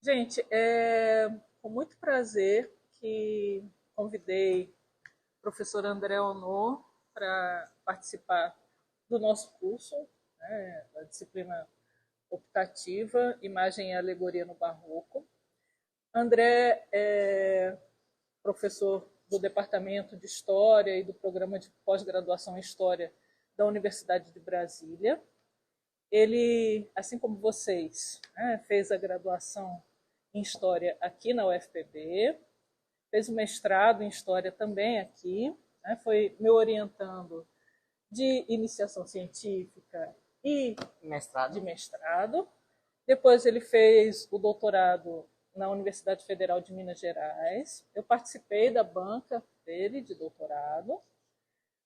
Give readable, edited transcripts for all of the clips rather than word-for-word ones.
Gente, é com muito prazer que convidei o professor André Honor para participar do nosso curso, né, da disciplina optativa Imagem e Alegoria no Barroco. André é professor do Departamento de História e do Programa de Pós-Graduação em História da Universidade de Brasília. Ele, assim como vocês, né, fez a graduação em História aqui na UFPB, fez o mestrado em História também aqui, né, foi meu orientando de iniciação científica e de Mestrado. mestrado. Depois ele fez o doutorado na Universidade Federal de Minas Gerais. Eu participei da banca dele de doutorado.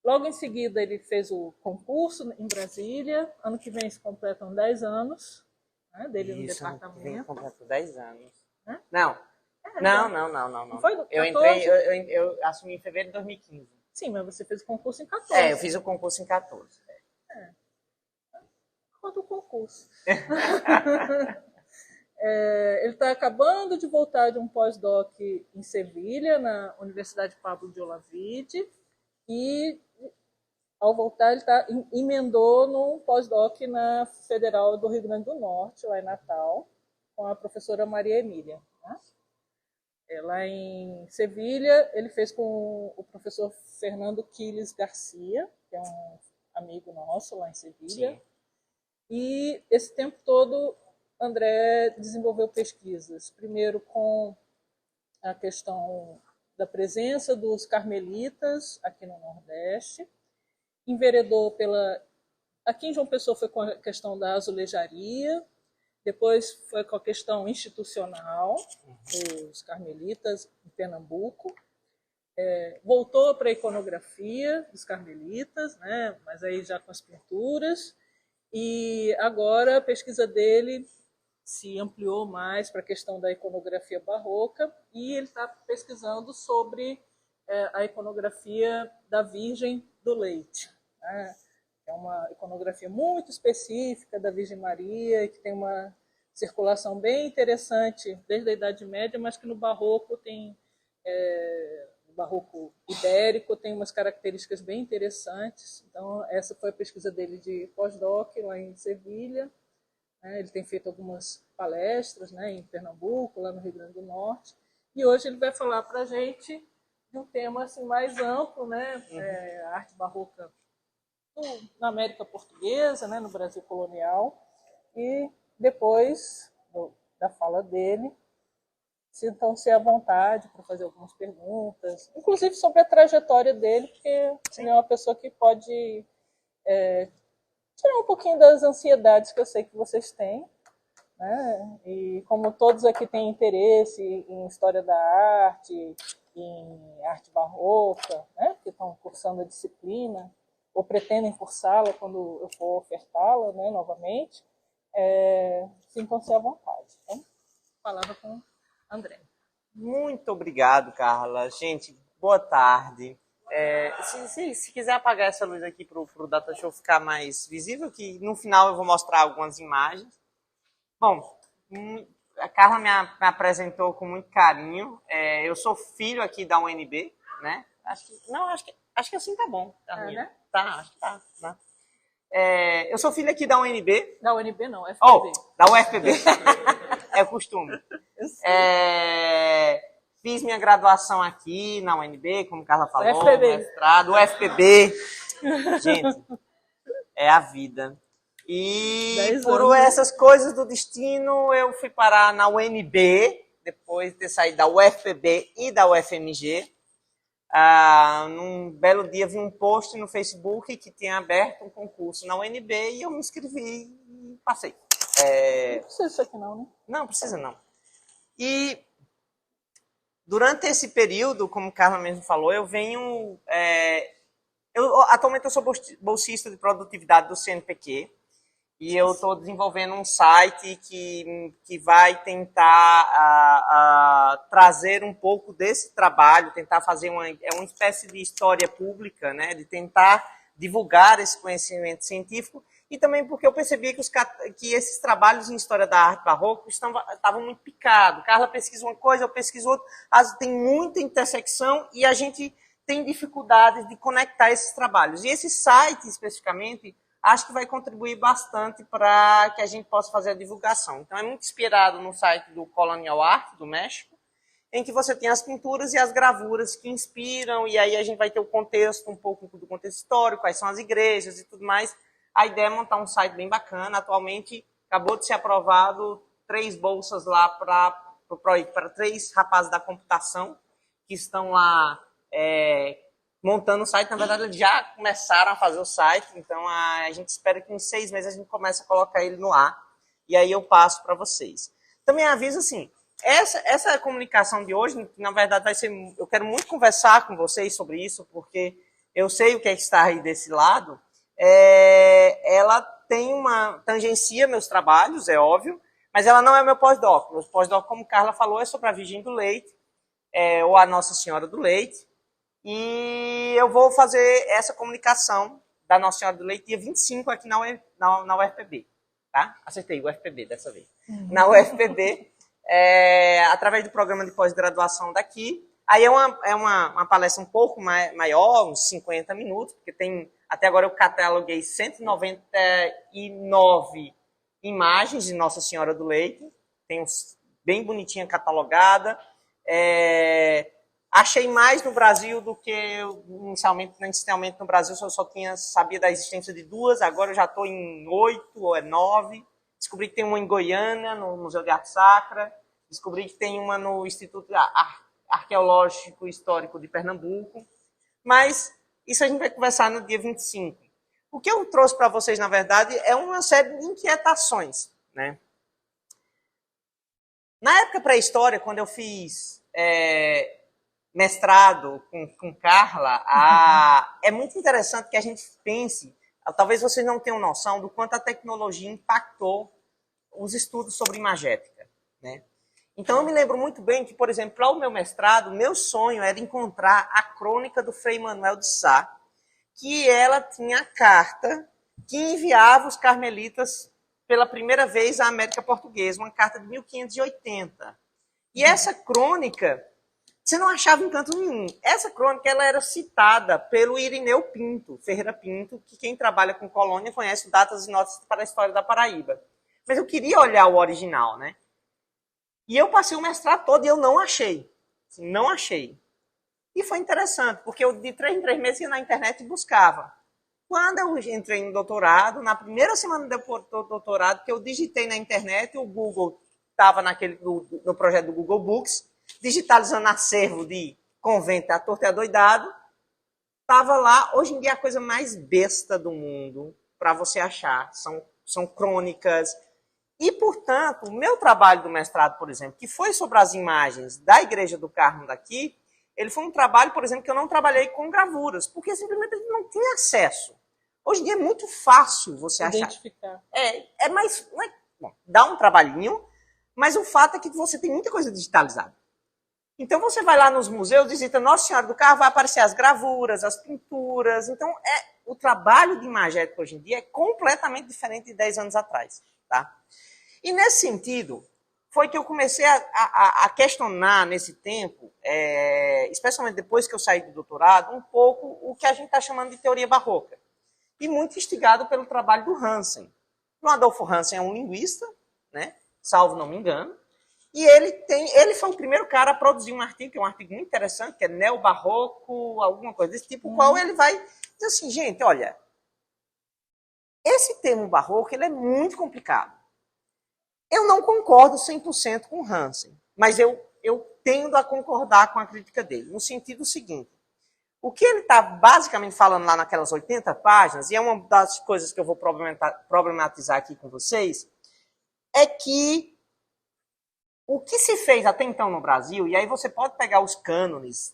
Logo em seguida, ele fez o concurso em Brasília. Ano que vem se completam 10 anos, né, dele no Isso, ano que vem departamento. completo 10 anos. Né? Não, É, não, já. não, não, não, Não não. foi do Eu 14? entrei, eu assumi em fevereiro de 2015. Sim, mas você fez o concurso em É, eu 14. fiz o concurso em 14. Quanto o concurso. Ele está acabando de voltar de um pós-doc em Sevilha, na Universidade Pablo de Olavide, e ao voltar ele emendou num pós-doc na Federal do Rio Grande do Norte, lá em Natal, com a professora Maria Emília. Né? Lá em Sevilha, ele fez com o professor Fernando Quiles Garcia, que é um amigo nosso lá em Sevilha. Sim. E esse tempo todo, André desenvolveu pesquisas. Primeiro com a questão da presença dos carmelitas aqui no Nordeste, enveredou pela... Aqui em João Pessoa foi com a questão da azulejaria, depois foi com a questão institucional dos carmelitas em Pernambuco, voltou para a iconografia dos carmelitas, né, mas aí já com as pinturas, e agora a pesquisa dele se ampliou mais para a questão da iconografia barroca e ele está pesquisando sobre a iconografia da Virgem do Leite. Né? É uma iconografia muito específica da Virgem Maria, que tem uma circulação bem interessante desde a Idade Média, mas que no Barroco tem... no Barroco ibérico tem umas características bem interessantes. Então, essa foi a pesquisa dele de pós-doc lá em Sevilha. Ele tem feito algumas palestras, né, em Pernambuco, lá no Rio Grande do Norte. E hoje ele vai falar para a gente de um tema assim, mais amplo, né, a arte barroca na América Portuguesa, né, no Brasil colonial. E depois da fala dele, sintam-se à vontade para fazer algumas perguntas, inclusive sobre a trajetória dele, porque ele é uma pessoa que pode tirar um pouquinho das ansiedades que eu sei que vocês têm, né? E como todos aqui têm interesse em história da arte, em arte barroca, né? Que estão cursando a disciplina, ou pretendem cursá-la quando eu for ofertá-la, né, novamente, sintam-se à vontade. Então, palavra com André. Muito obrigado, Carla. Gente, boa tarde. Se quiser apagar essa luz aqui para o Data Show ficar mais visível, que no final eu vou mostrar algumas imagens. Bom, a Carla me apresentou com muito carinho. Eu sou filho aqui da UNB, né? Acho que assim tá bom. Né? Tá, acho que tá. Né? Eu sou filho aqui da UNB. Da UNB não, FPB. Oh, da UFPB. É o costume. Fiz minha graduação aqui na UNB, como a Carla falou, UFPB. mestrado, UFPB. Gente, é a vida. E por essas coisas do destino, eu fui parar na UNB, depois de ter saído da UFPB e da UFMG. Num belo dia vi um post no Facebook que tinha aberto um concurso na UNB e eu me inscrevi e passei. Não precisa disso aqui não, né? Não, precisa não. E durante esse período, como a Carla mesmo falou, eu venho... atualmente eu sou bolsista de produtividade do CNPq e eu estou desenvolvendo um site que vai tentar trazer um pouco desse trabalho, tentar fazer uma espécie de história pública, né, de tentar divulgar esse conhecimento científico e também porque eu percebi que esses trabalhos em história da arte barroca estavam muito picados. Carla pesquisa uma coisa, eu pesquiso outra, tem muita intersecção e a gente tem dificuldades de conectar esses trabalhos. E esse site, especificamente, acho que vai contribuir bastante para que a gente possa fazer a divulgação. Então, é muito inspirado no site do Colonial Art, do México, em que você tem as pinturas e as gravuras que inspiram, e aí a gente vai ter o contexto, um pouco do contexto histórico, quais são as igrejas e tudo mais. A ideia é montar um site bem bacana. Atualmente, acabou de ser aprovado 3 bolsas lá para 3 rapazes da computação que estão lá montando o site. Na verdade, eles já começaram a fazer o site, então a gente espera que em 6 meses a gente comece a colocar ele no ar, e aí eu passo para vocês. Também aviso assim, essa comunicação de hoje, na verdade, vai ser... Eu quero muito conversar com vocês sobre isso, porque eu sei o que é que está aí desse lado. Ela tem tangencia meus trabalhos, é óbvio, mas ela não é meu pós-doc. Meu pós-doc, como Carla falou, é sobre a Virgem do Leite, ou a Nossa Senhora do Leite, e eu vou fazer essa comunicação da Nossa Senhora do Leite dia 25 aqui na UFPB. Tá? Acertei, UFPB dessa vez. Na UFPB, através do programa de pós-graduação daqui. Aí é uma palestra um pouco maior, uns 50 minutos, porque até agora eu cataloguei 199 imagens de Nossa Senhora do Leite. Tem bem bonitinha catalogada. Achei mais no Brasil do que inicialmente no Brasil eu só sabia da existência de 2, agora eu já estou em 8 ou 9. Descobri que tem uma em Goiânia, no Museu de Arte Sacra. Descobri que tem uma no Instituto Arqueológico Histórico de Pernambuco. Mas isso a gente vai conversar no dia 25. O que eu trouxe para vocês, na verdade, é uma série de inquietações, né? Na época pré-história, quando eu fiz mestrado com Carla, é muito interessante que a gente pense, talvez vocês não tenham noção do quanto a tecnologia impactou os estudos sobre imagética, né? Então, eu me lembro muito bem que, por exemplo, para o meu mestrado, meu sonho era encontrar a crônica do Frei Manuel de Sá, que ela tinha a carta que enviava os carmelitas pela primeira vez à América Portuguesa, uma carta de 1580. E essa crônica, você não achava em canto nenhum. Essa crônica ela era citada pelo Irineu Pinto, Ferreira Pinto, que quem trabalha com colônia conhece datas e notas para a história da Paraíba. Mas eu queria olhar o original, né? E eu passei o mestrado todo e eu não achei. Assim, não achei. E foi interessante, porque eu de 3 em 3 meses ia na internet e buscava. Quando eu entrei no doutorado, na primeira semana do doutorado, que eu digitei na internet, o Google estava no projeto do Google Books, digitalizando acervo de convento à torta e adoidado, estava lá. Hoje em dia, a coisa mais besta do mundo para você achar são crônicas. E, portanto, o meu trabalho do mestrado, por exemplo, que foi sobre as imagens da Igreja do Carmo daqui, ele foi um trabalho, por exemplo, que eu não trabalhei com gravuras, porque simplesmente a gente não tinha acesso. Hoje em dia é muito fácil você identificar. Bom, dá um trabalhinho, mas o fato é que você tem muita coisa digitalizada. Então você vai lá nos museus, visita Nossa Senhora do Carmo, vai aparecer as gravuras, as pinturas. Então o trabalho de imagética hoje em dia é completamente diferente de 10 anos atrás. Tá? E nesse sentido, foi que eu comecei a questionar nesse tempo, especialmente depois que eu saí do doutorado, um pouco o que a gente está chamando de teoria barroca. E muito instigado pelo trabalho do Hansen. O Adolfo Hansen é um linguista, né? Salvo não me engano, e ele foi o primeiro cara a produzir um artigo, que é um artigo muito interessante, que é neobarroco, alguma coisa desse tipo, o qual ele vai dizer assim, gente, olha, esse termo barroco ele é muito complicado. Eu não concordo 100% com Hansen, mas eu tendo a concordar com a crítica dele, no sentido seguinte, o que ele está basicamente falando lá naquelas 80 páginas, e é uma das coisas que eu vou problematizar aqui com vocês, é que o que se fez até então no Brasil, e aí você pode pegar os cânones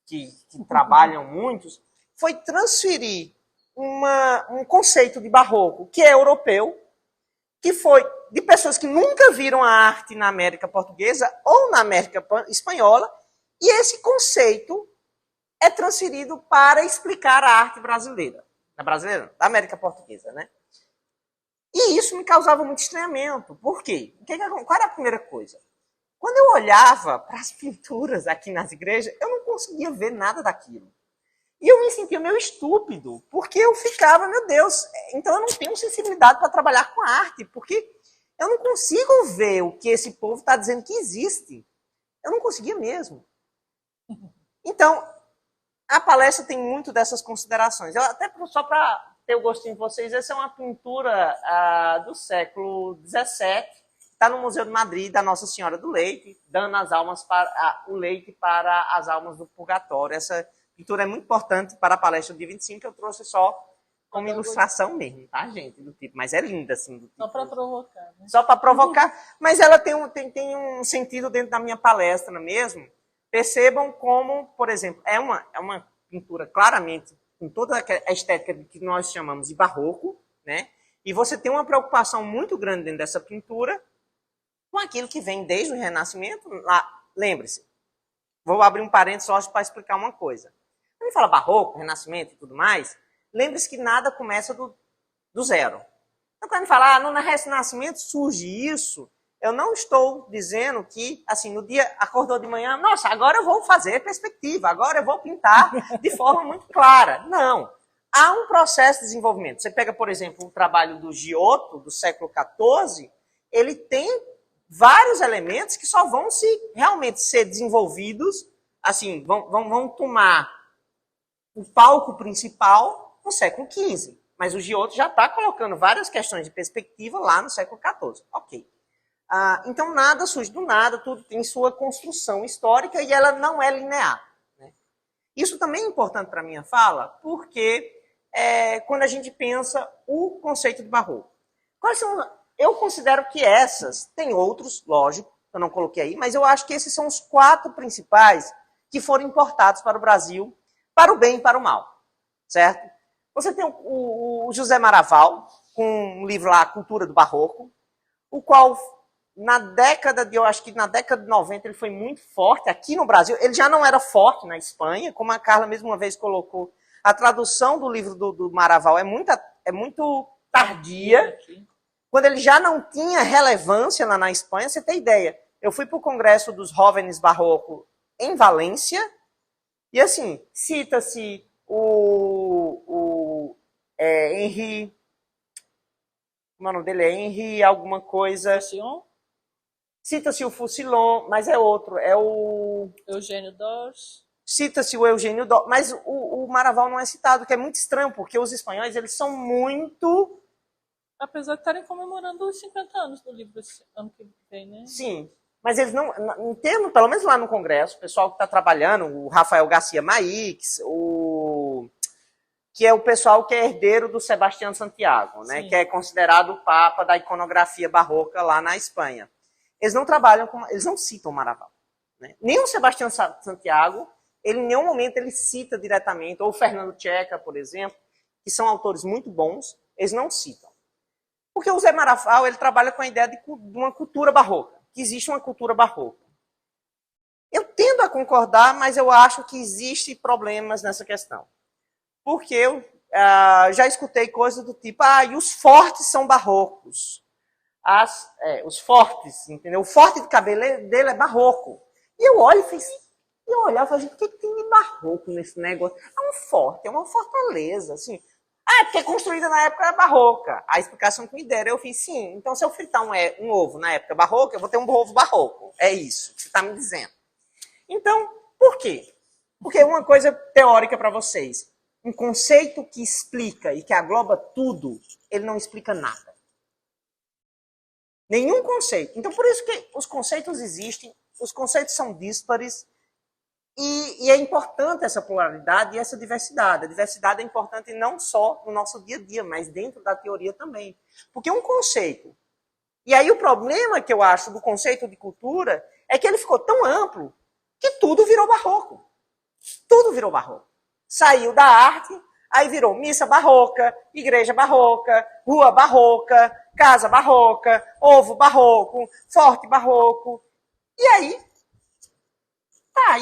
que trabalham muitos, foi transferir um conceito de barroco que é europeu, que foi de pessoas que nunca viram a arte na América Portuguesa ou na América Espanhola, e esse conceito é transferido para explicar a arte brasileira. Da América Portuguesa, né? E isso me causava muito estranhamento. Por quê? Qual era a primeira coisa? Quando eu olhava para as pinturas aqui nas igrejas, eu não conseguia ver nada daquilo. E eu me sentia meio estúpido, porque eu ficava, meu Deus, então eu não tenho sensibilidade para trabalhar com arte, porque eu não consigo ver o que esse povo está dizendo que existe. Eu não conseguia mesmo. Então, a palestra tem muito dessas considerações. Eu, até só para ter o gostinho de vocês, essa é uma pintura do século XVII, está no Museu de Madrid, da Nossa Senhora do Leite, dando as almas o leite para as almas do purgatório. Essa pintura é muito importante para a palestra do dia 25, que eu trouxe só como ilustração mesmo, tá, gente? Do tipo, mas é linda, assim. Do tipo, só para provocar, né? Só para provocar. Mas ela tem um sentido dentro da minha palestra mesmo. Percebam como, por exemplo, é uma pintura claramente com toda a estética que nós chamamos de barroco, né? E você tem uma preocupação muito grande dentro dessa pintura com aquilo que vem desde o Renascimento. Lembre-se, vou abrir um parênteses só para explicar uma coisa. Quando a gente fala barroco, Renascimento e tudo mais, lembre-se que nada começa do zero. Então, quando a gente fala, no Renascimento surge isso, eu não estou dizendo que, assim, no dia acordou de manhã, nossa, agora eu vou fazer perspectiva, agora eu vou pintar de forma muito clara. Não. Há um processo de desenvolvimento. Você pega, por exemplo, o trabalho do Giotto, do século XIV, ele tem vários elementos que só vão realmente ser desenvolvidos, assim, vão tomar o palco principal no século XV. Mas o Giotto já está colocando várias questões de perspectiva lá no século XIV. Ok. Então, nada surge do nada, tudo tem sua construção histórica e ela não é linear. Né? Isso também é importante para a minha fala, porque quando a gente pensa o conceito de barroco. Eu considero que tem outros, lógico, eu não coloquei aí, mas eu acho que esses são os 4 principais que foram importados para o Brasil, para o bem e para o mal. Certo? Você tem o José Maraval, com um livro lá, Cultura do Barroco, o qual, eu acho que na década de 90, ele foi muito forte aqui no Brasil. Ele já não era forte na Espanha, como a Carla mesmo uma vez colocou. A tradução do livro do Maraval é muito tardia, quando ele já não tinha relevância lá na Espanha. Você tem ideia? Eu fui para o Congresso dos Jóvenes Barroco em Valência, e assim, cita-se Henri, como é o nome dele? É Henri alguma coisa. Foucillon? Cita-se o Foucillon, mas é outro, é o... Eugênio d'Ors. Cita-se o Eugênio d'Ors, mas o Maraval não é citado, que é muito estranho, porque os espanhóis, eles são muito... Apesar de estarem comemorando os 50 anos do livro esse ano que vem, né? Sim, mas eles não, em termos, pelo menos lá no Congresso, o pessoal que está trabalhando, o Rafael Garcia Maix, que é o pessoal que é herdeiro do Sebastião Santiago, né, que é considerado o papa da iconografia barroca lá na Espanha. Eles não trabalham eles não citam o Maraval. Né? Nem o Sebastião Santiago, ele em nenhum momento ele cita diretamente, ou o Fernando Tcheca, por exemplo, que são autores muito bons, eles não citam. Porque o Zé Maraval, ele trabalha com a ideia de uma cultura barroca, que existe uma cultura barroca. Eu tendo a concordar, mas eu acho que existem problemas nessa questão. Porque eu já escutei coisas do tipo, e os fortes são barrocos. Os fortes, entendeu? O forte de cabelo dele é barroco. E eu olho e olhava e falei, o que tem de barroco nesse negócio? É um forte, é uma fortaleza, assim. Porque é construída na época barroca. A explicação que me deram, eu fiz, sim. Então, se eu fritar um ovo na época barroca, eu vou ter um ovo barroco. É isso que você está me dizendo. Então, por quê? Porque uma coisa teórica para vocês. Um conceito que explica e que agloba tudo, ele não explica nada. Nenhum conceito. Então, por isso que os conceitos existem, os conceitos são díspares, e é importante essa pluralidade e essa diversidade. A diversidade é importante não só no nosso dia a dia, mas dentro da teoria também. Porque um conceito... E aí o problema que eu acho do conceito de cultura é que ele ficou tão amplo que tudo virou barroco. Tudo virou barroco. Saiu da arte, aí virou missa barroca, igreja barroca, rua barroca, casa barroca, ovo barroco, forte barroco. E aí...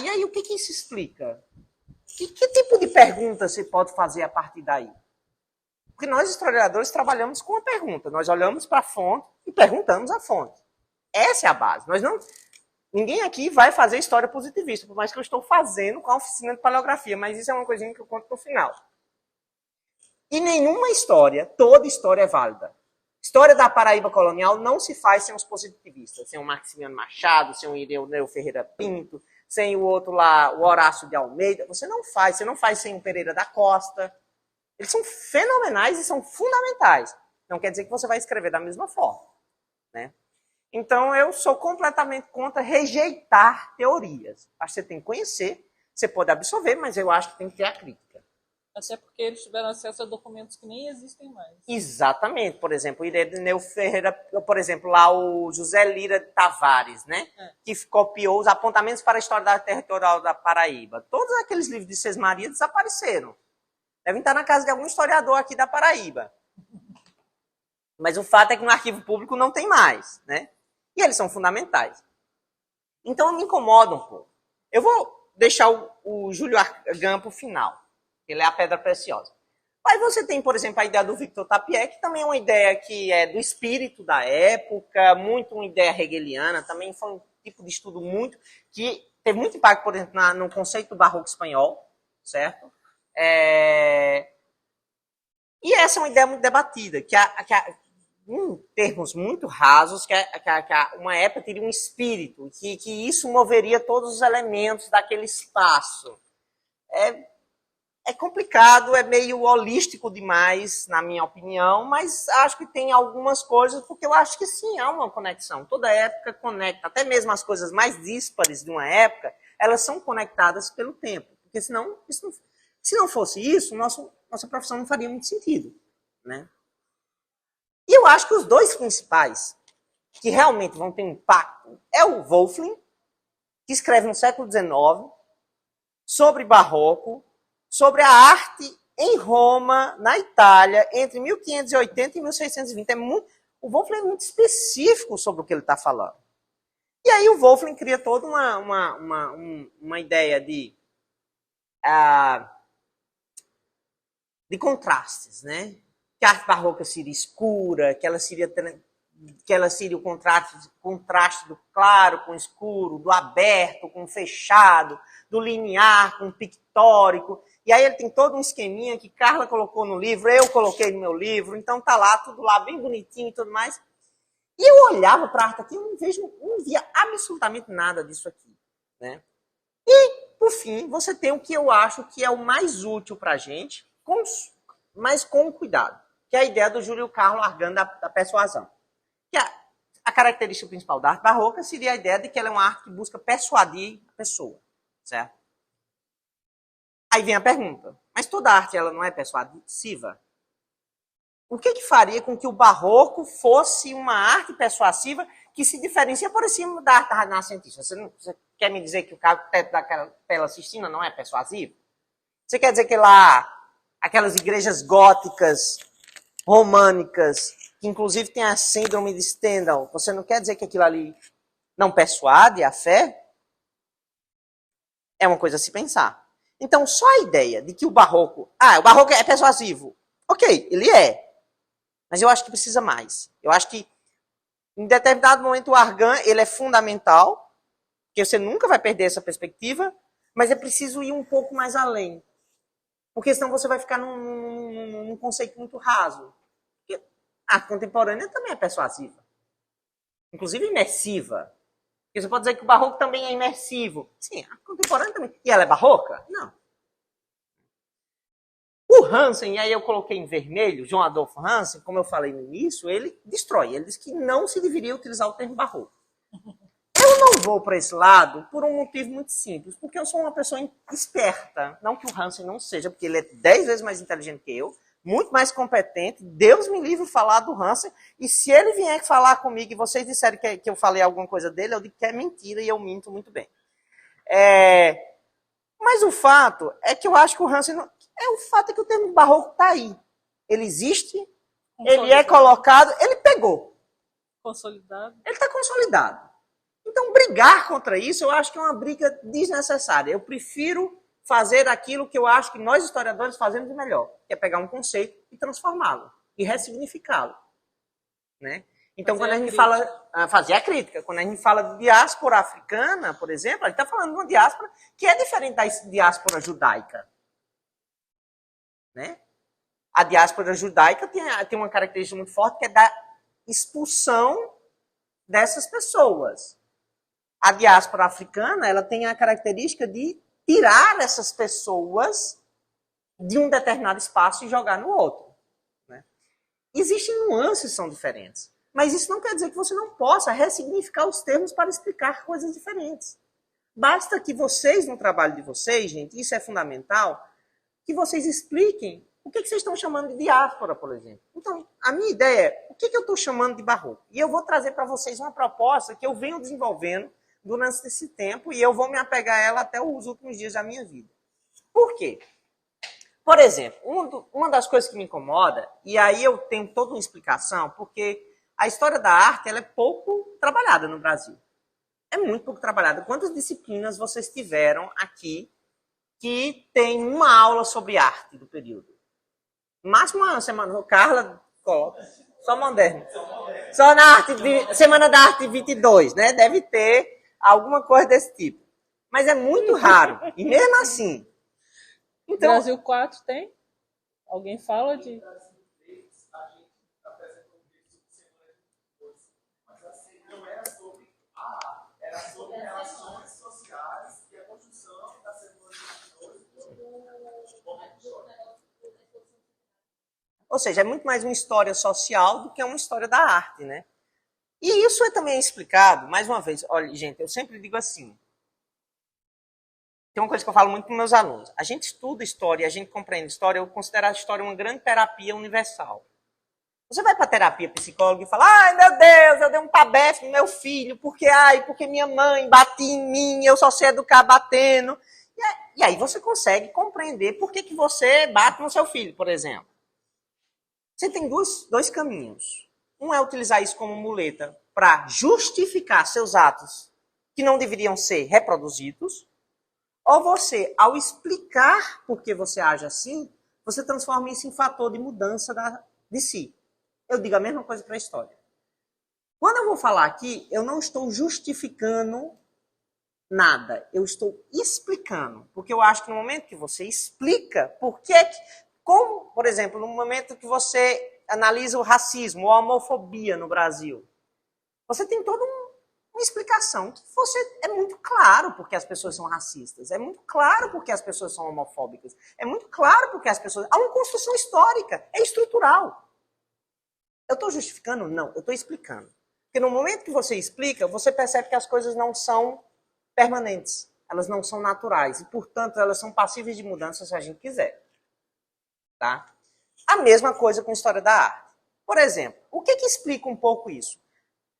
e aí o que isso explica? Que tipo de pergunta você pode fazer a partir daí? Porque nós, historiadores, trabalhamos com a pergunta. Nós olhamos para a fonte e perguntamos a fonte. Essa é a base. Ninguém aqui vai fazer história positivista, por mais que eu estou fazendo com a oficina de paleografia, mas isso é uma coisinha que eu conto no final. E nenhuma história, toda história é válida. História da Paraíba colonial não se faz sem os positivistas, sem o Maximiano Machado, sem o Ireneu Ferreira Pinto, sem o outro lá, o Horácio de Almeida. Você não faz sem o Pereira da Costa. Eles são fenomenais e são fundamentais. Não quer dizer que você vai escrever da mesma forma, né? Então, eu sou completamente contra rejeitar teorias. Acho que você tem que conhecer, você pode absorver, mas eu acho que tem que ter a crítica. Até porque eles tiveram acesso a documentos que nem existem mais. Exatamente. Por exemplo, o Ireneu Ferreira, por exemplo, lá o José Lira Tavares, né? Que copiou os apontamentos para a história da territorial da Paraíba. Todos aqueles livros de Sesmaria desapareceram. Devem estar na casa de algum historiador aqui da Paraíba. Mas o fato é que no arquivo público não tem mais, né? E eles são fundamentais. Então, me incomoda um pouco. Eu vou deixar o Júlio Argan para o final. Ele é a pedra preciosa. Aí você tem, por exemplo, a ideia do Victor Tapie, que também é uma ideia que é do espírito da época, muito uma ideia hegeliana, também foi um tipo de estudo que teve muito impacto, por exemplo, no conceito do barroco espanhol, certo? E essa é uma ideia muito debatida, em termos muito rasos, que uma época teria um espírito, que isso moveria todos os elementos daquele espaço. É complicado, é meio holístico demais, na minha opinião, mas acho que tem algumas coisas, porque eu acho que sim, há uma conexão. Toda época conecta, até mesmo as coisas mais díspares de uma época, elas são conectadas pelo tempo. Porque senão, se não fosse isso, nossa profissão não faria muito sentido, né? E eu acho que os dois principais, que realmente vão ter um impacto, é o Wolfling, que escreve no século XIX, sobre barroco, sobre a arte em Roma, na Itália, entre 1580 e 1620. O Wolfling é muito específico sobre o que ele está falando. E aí o Wolfling cria toda uma ideia de contrastes, né? Que a arte barroca seria escura, que ela seria o contraste do claro com o escuro, do aberto com o fechado, do linear com o pictórico. E aí ele tem todo um esqueminha que Carla colocou no livro, eu coloquei no meu livro, então tá lá, tudo lá bem bonitinho e tudo mais. E eu olhava para a arte aqui e não via absolutamente nada disso aqui, né? E, por fim, você tem o que eu acho que é o mais útil para a gente, mas com cuidado, que é a ideia do Júlio Carlos Argan da persuasão. Que a característica principal da arte barroca seria a ideia de que ela é uma arte que busca persuadir a pessoa, certo? Aí vem a pergunta, mas toda arte ela não é persuasiva? O que faria com que o barroco fosse uma arte persuasiva que se diferencia por cima da arte renascentista? Você quer me dizer que o teto da Capela Sistina não é persuasivo? Você quer dizer que lá, aquelas igrejas góticas, românicas, que inclusive tem a síndrome de Stendhal, você não quer dizer que aquilo ali não persuade a fé? É uma coisa a se pensar. Então, só a ideia de que o barroco é persuasivo. Ok, ele é. Mas eu acho que precisa mais. Eu acho que, em determinado momento, o Argan ele é fundamental, porque você nunca vai perder essa perspectiva, mas é preciso ir um pouco mais além. Porque senão você vai ficar num conceito muito raso. Porque a arte contemporânea também é persuasiva. Inclusive imersiva. Porque você pode dizer que o barroco também é imersivo. Sim, a arte contemporânea também. E ela é barroca? Não. O Hansen, e aí eu coloquei em vermelho, João Adolfo Hansen, como eu falei no início, ele destrói. Ele diz que não se deveria utilizar o termo barroco. Eu não vou para esse lado por um motivo muito simples, porque eu sou uma pessoa esperta. Não que o Hansen não seja, porque ele é 10 vezes mais inteligente que eu, muito mais competente. Deus me livre de falar do Hansen. E se ele vier falar comigo e vocês disserem que eu falei alguma coisa dele, eu digo que é mentira e eu minto muito bem. Mas o fato é que eu acho que o Hansen... O fato é que o termo barroco está aí. Ele existe, ele é colocado, ele pegou. Consolidado. Ele está consolidado. Então, brigar contra isso, eu acho que é uma briga desnecessária. Eu prefiro fazer aquilo que eu acho que nós historiadores fazemos de melhor, que é pegar um conceito e transformá-lo, e ressignificá-lo. Né? Então, quando a gente fala... Fazer a crítica. Quando a gente fala de diáspora africana, por exemplo, a gente está falando de uma diáspora que é diferente da diáspora judaica. Né? A diáspora judaica tem uma característica muito forte, que é da expulsão dessas pessoas. A diáspora africana, ela tem a característica de tirar essas pessoas de um determinado espaço e jogar no outro. Né? Existem nuances que são diferentes. Mas isso não quer dizer que você não possa ressignificar os termos para explicar coisas diferentes. Basta que vocês, no trabalho de vocês, gente, isso é fundamental, que vocês expliquem o que vocês estão chamando de diáspora, por exemplo. Então, a minha ideia é, o que eu estou chamando de barroco? E eu vou trazer para vocês uma proposta que eu venho desenvolvendo durante esse tempo e eu vou me apegar a ela até os últimos dias da minha vida. Por quê? Por exemplo, uma das coisas que me incomoda, e aí eu tenho toda uma explicação, porque a história da arte ela é pouco trabalhada no Brasil. É muito pouco trabalhada. Quantas disciplinas vocês tiveram aqui que tem uma aula sobre arte do período? Máximo uma semana. Carla, coloca. Só moderno. Só na arte, Semana da Arte 22, né? Deve ter alguma coisa desse tipo. Mas é muito raro. E mesmo assim. Então, Brasil 4 tem? Alguém fala de... Era sobre relações sociais e a construção da semana de 22. Ou seja, é muito mais uma história social do que uma história da arte, né? E isso é também explicado, mais uma vez, olha, gente, eu sempre digo assim, tem uma coisa que eu falo muito para meus alunos, a gente estuda história, a gente compreende história, eu considero a história uma grande terapia universal. Você vai para a terapia psicóloga e fala, ai meu Deus, eu dei um tabefe no meu filho, porque minha mãe batia em mim, eu só sei educar batendo. E aí você consegue compreender por que você bate no seu filho, por exemplo. Você tem dois caminhos. Um é utilizar isso como muleta para justificar seus atos que não deveriam ser reproduzidos. Ou você, ao explicar por que você age assim, você transforma isso em fator de mudança de si. Eu digo a mesma coisa para a história. Quando eu vou falar aqui, eu não estou justificando nada. Eu estou explicando. Porque eu acho que no momento que você explica por que... Como, por exemplo, no momento que você analisa o racismo ou a homofobia no Brasil, você tem toda uma explicação que é muito claro porque as pessoas são racistas, é muito claro porque as pessoas são homofóbicas, é muito claro porque as pessoas... Há uma construção histórica, é estrutural. Eu estou justificando? Não, eu estou explicando. Porque no momento que você explica, você percebe que as coisas não são permanentes, elas não são naturais e, portanto, elas são passíveis de mudança se a gente quiser. Tá? A mesma coisa com a história da arte. Por exemplo, o que explica um pouco isso?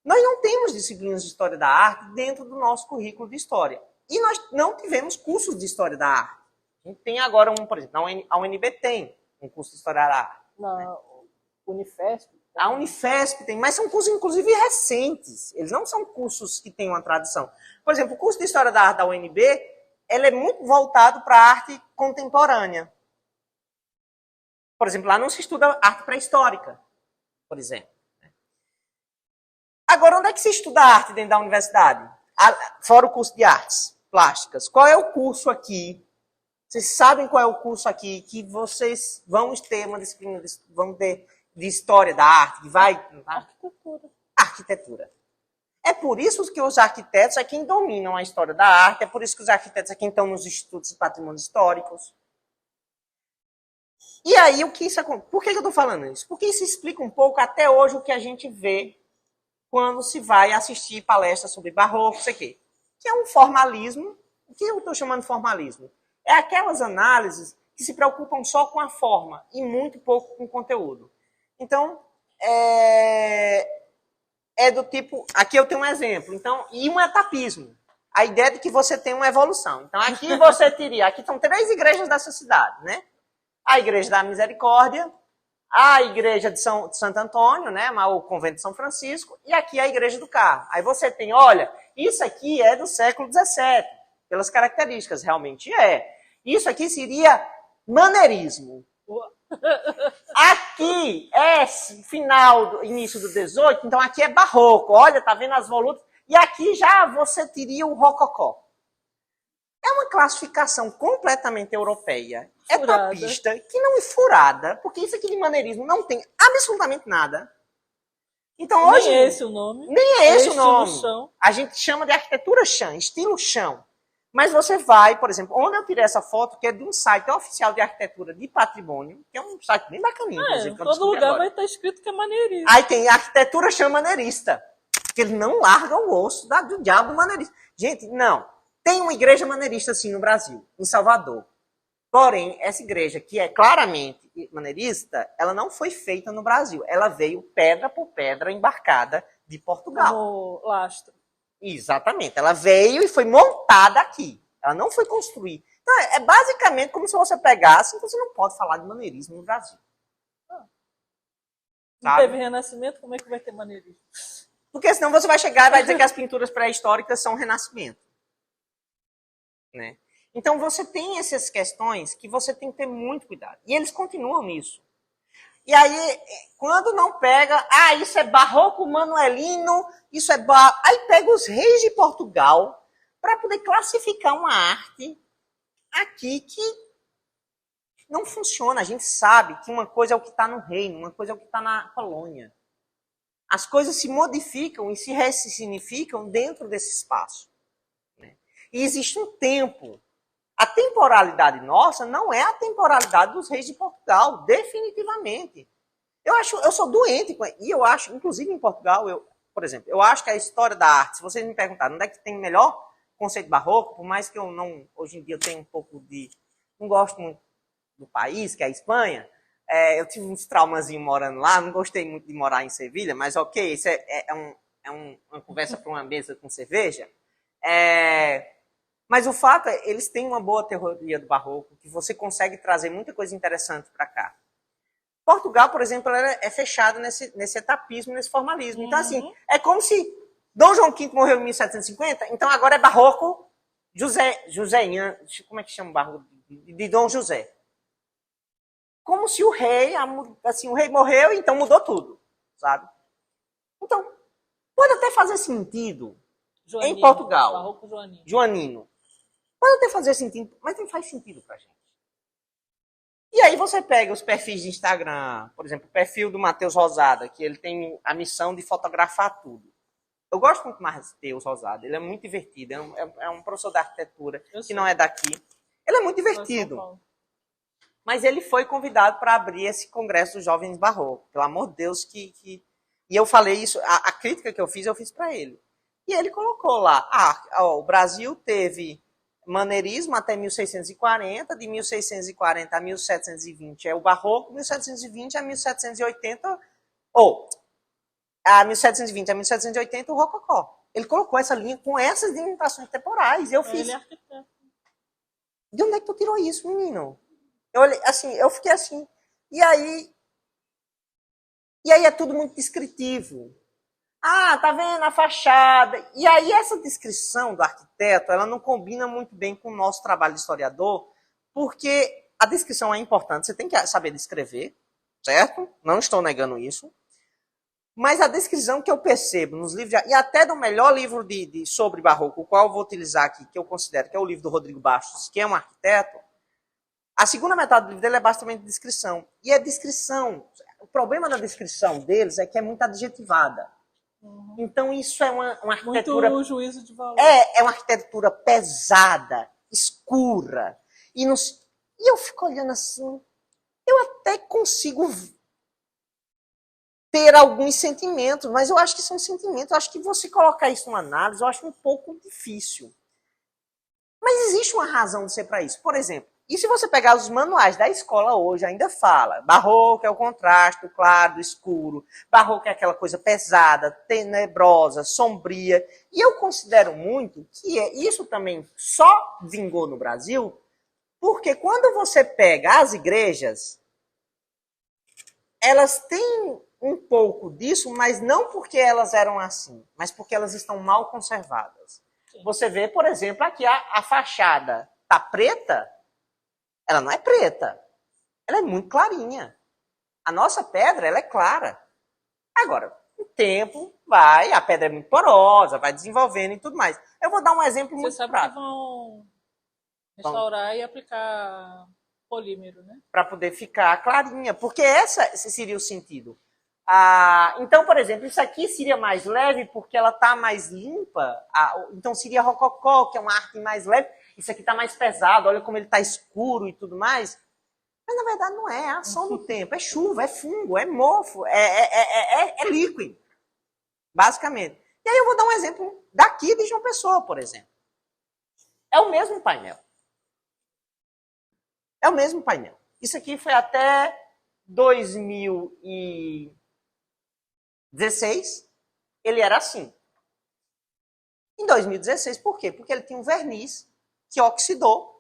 Nós não temos disciplinas de história da arte dentro do nosso currículo de história. E nós não tivemos cursos de história da arte. A gente tem agora por exemplo, a UNB tem um curso de história da arte. Na Unifesp? A Unifesp tem, mas são cursos, inclusive, recentes. Eles não são cursos que têm uma tradição. Por exemplo, o curso de história da arte da UNB, ele é muito voltado para a arte contemporânea. Por exemplo, lá não se estuda arte pré-histórica, por exemplo. Agora, onde é que se estuda arte dentro da universidade? Fora o curso de artes plásticas. Qual é o curso aqui? Vocês sabem qual é o curso aqui que vocês vão ter uma disciplina, vão ter de história da arte, que vai... Arquitetura. Arquitetura. É por isso que os arquitetos é quem dominam a história da arte, é por isso que os arquitetos é quem estão nos institutos de patrimônios históricos. E aí, por que eu estou falando isso? Porque isso explica um pouco, até hoje, o que a gente vê quando se vai assistir palestras sobre barroco, isso aqui. Que é um formalismo. O que eu estou chamando de formalismo? É aquelas análises que se preocupam só com a forma e muito pouco com o conteúdo. Então, é do tipo... Aqui eu tenho um exemplo. Então, e um etapismo. A ideia de que você tem uma evolução. Então, aqui você teria... Aqui são 3 igrejas dessa cidade, né? A Igreja da Misericórdia, a Igreja de Santo Antônio, né, o Convento de São Francisco, e aqui a Igreja do Carmo. Aí você tem, olha, isso aqui é do século XVII, pelas características, realmente é. Isso aqui seria maneirismo. Aqui é final, início do 18, então aqui é barroco. Olha, tá vendo as volutas? E aqui já você teria o rococó. É uma classificação completamente europeia, etapista, que não é furada, porque isso aqui de maneirismo não tem absolutamente nada. Então hoje... Nem é esse o nome. Nem é esse o nome. Chão. A gente chama de arquitetura chão, estilo chão. Mas você vai, por exemplo, onde eu tirei essa foto, que é de um site oficial de arquitetura de patrimônio, que é um site bem bacaninho, inclusive. Todo lugar vai estar escrito que é maneirismo. Aí tem arquitetura chão maneirista, que ele não larga o osso do diabo maneirista. Gente, não. Tem uma igreja maneirista, sim, no Brasil, em Salvador. Porém, essa igreja, que é claramente maneirista, ela não foi feita no Brasil. Ela veio pedra por pedra embarcada de Portugal. Como lastro. Exatamente. Ela veio e foi montada aqui. Ela não foi construída. Então, é basicamente como se você pegasse, você não pode falar de maneirismo no Brasil. Não teve renascimento, como é que vai ter maneirismo? Porque senão você vai chegar e vai dizer que as pinturas pré-históricas são renascimento. Né? Então você tem essas questões que você tem que ter muito cuidado. E eles continuam nisso. E aí, quando não pega, isso é barroco manuelino, isso é aí pega os reis de Portugal para poder classificar uma arte aqui que não funciona. A gente sabe que uma coisa é o que está no reino, uma coisa é o que está na colônia. As coisas se modificam e se ressignificam dentro desse espaço. Né? E existe um tempo. A temporalidade nossa não é a temporalidade dos reis de Portugal, definitivamente. Eu sou doente com e eu acho, inclusive em Portugal, por exemplo, eu acho que a história da arte, se vocês me perguntarem onde é que tem o melhor conceito barroco, por mais que eu não, hoje em dia eu tenho um pouco de, não gosto muito do país, que é a Espanha, eu tive uns traumazinhos morando lá, não gostei muito de morar em Sevilha, mas ok, isso uma conversa para uma mesa com cerveja. Mas o fato é, eles têm uma boa teoria do barroco, que você consegue trazer muita coisa interessante para cá. Portugal, por exemplo, ela é fechada nesse etapismo, nesse formalismo. Então, assim, é como se Dom João V morreu em 1750, então agora é barroco Joséian, como é que chama o barroco? De Dom José. Como se o rei morreu, então mudou tudo, sabe? Então, pode até fazer sentido Joanino, em Portugal. Barroco Joanino. Pode até fazer sentido, mas não faz sentido pra gente. E aí você pega os perfis de Instagram, por exemplo, o perfil do Matheus Rosada, que ele tem a missão de fotografar tudo. Eu gosto muito mais do Matheus Rosada, ele é muito divertido, é um professor de arquitetura que não é daqui. Ele é muito divertido. Mas ele foi convidado para abrir esse congresso dos jovens barrocos. Pelo amor de Deus, E eu falei isso, a crítica que eu fiz para ele. E ele colocou lá, o Brasil teve maneirismo até 1640, de 1640 a 1720 é o barroco, 1720 a 1780, a 1720 a 1780 o rococó. Ele colocou essa linha com essas limitações temporais. Eu fiz. Ele é arquiteto. De onde é que tu tirou isso, menino? Eu fiquei assim. E aí é tudo muito descritivo. Tá vendo a fachada? E aí essa descrição do arquiteto, ela não combina muito bem com o nosso trabalho de historiador, porque a descrição é importante, você tem que saber descrever, certo? Não estou negando isso. Mas a descrição que eu percebo nos livros, e até do melhor livro sobre barroco, o qual eu vou utilizar aqui, que eu considero que é o livro do Rodrigo Bastos, que é um arquiteto, a segunda metade do livro dele é basicamente descrição. E a descrição, o problema da descrição deles é que é muito adjetivada. Então isso é uma arquitetura... Muito juízo de valor. É uma arquitetura pesada, escura. E eu fico olhando assim, eu até consigo ter alguns sentimentos, mas eu acho que são sentimentos. Eu acho que você colocar isso numa análise, eu acho um pouco difícil. Mas existe uma razão de ser para isso. Por exemplo, e se você pegar os manuais da escola hoje, ainda fala, barroco é o contraste do claro, do escuro, barroco é aquela coisa pesada, tenebrosa, sombria. E eu considero muito que isso também só vingou no Brasil, porque quando você pega as igrejas, elas têm um pouco disso, mas não porque elas eram assim, mas porque elas estão mal conservadas. Sim. Você vê, por exemplo, aqui a fachada tá preta, Ela não é preta. Ela é muito clarinha. A nossa pedra, ela é clara. Agora, o tempo vai, a pedra é muito porosa, vai desenvolvendo e tudo mais. Eu vou dar um exemplo muito Você sabe prático. que vão restaurar e aplicar polímero, né? Para poder ficar clarinha, porque esse seria o sentido. Então, por exemplo, isso aqui seria mais leve porque ela está mais limpa. Então seria rococó, que é uma arte mais leve. Isso aqui está mais pesado, olha como ele está escuro e tudo mais. Mas na verdade não é, é a ação do tempo. É chuva, é fungo, é mofo, é líquido, basicamente. E aí eu vou dar um exemplo daqui de João Pessoa, por exemplo. É o mesmo painel. É o mesmo painel. Isso aqui foi até 2016. Ele era assim. Em 2016, por quê? Porque ele tinha um verniz que oxidou.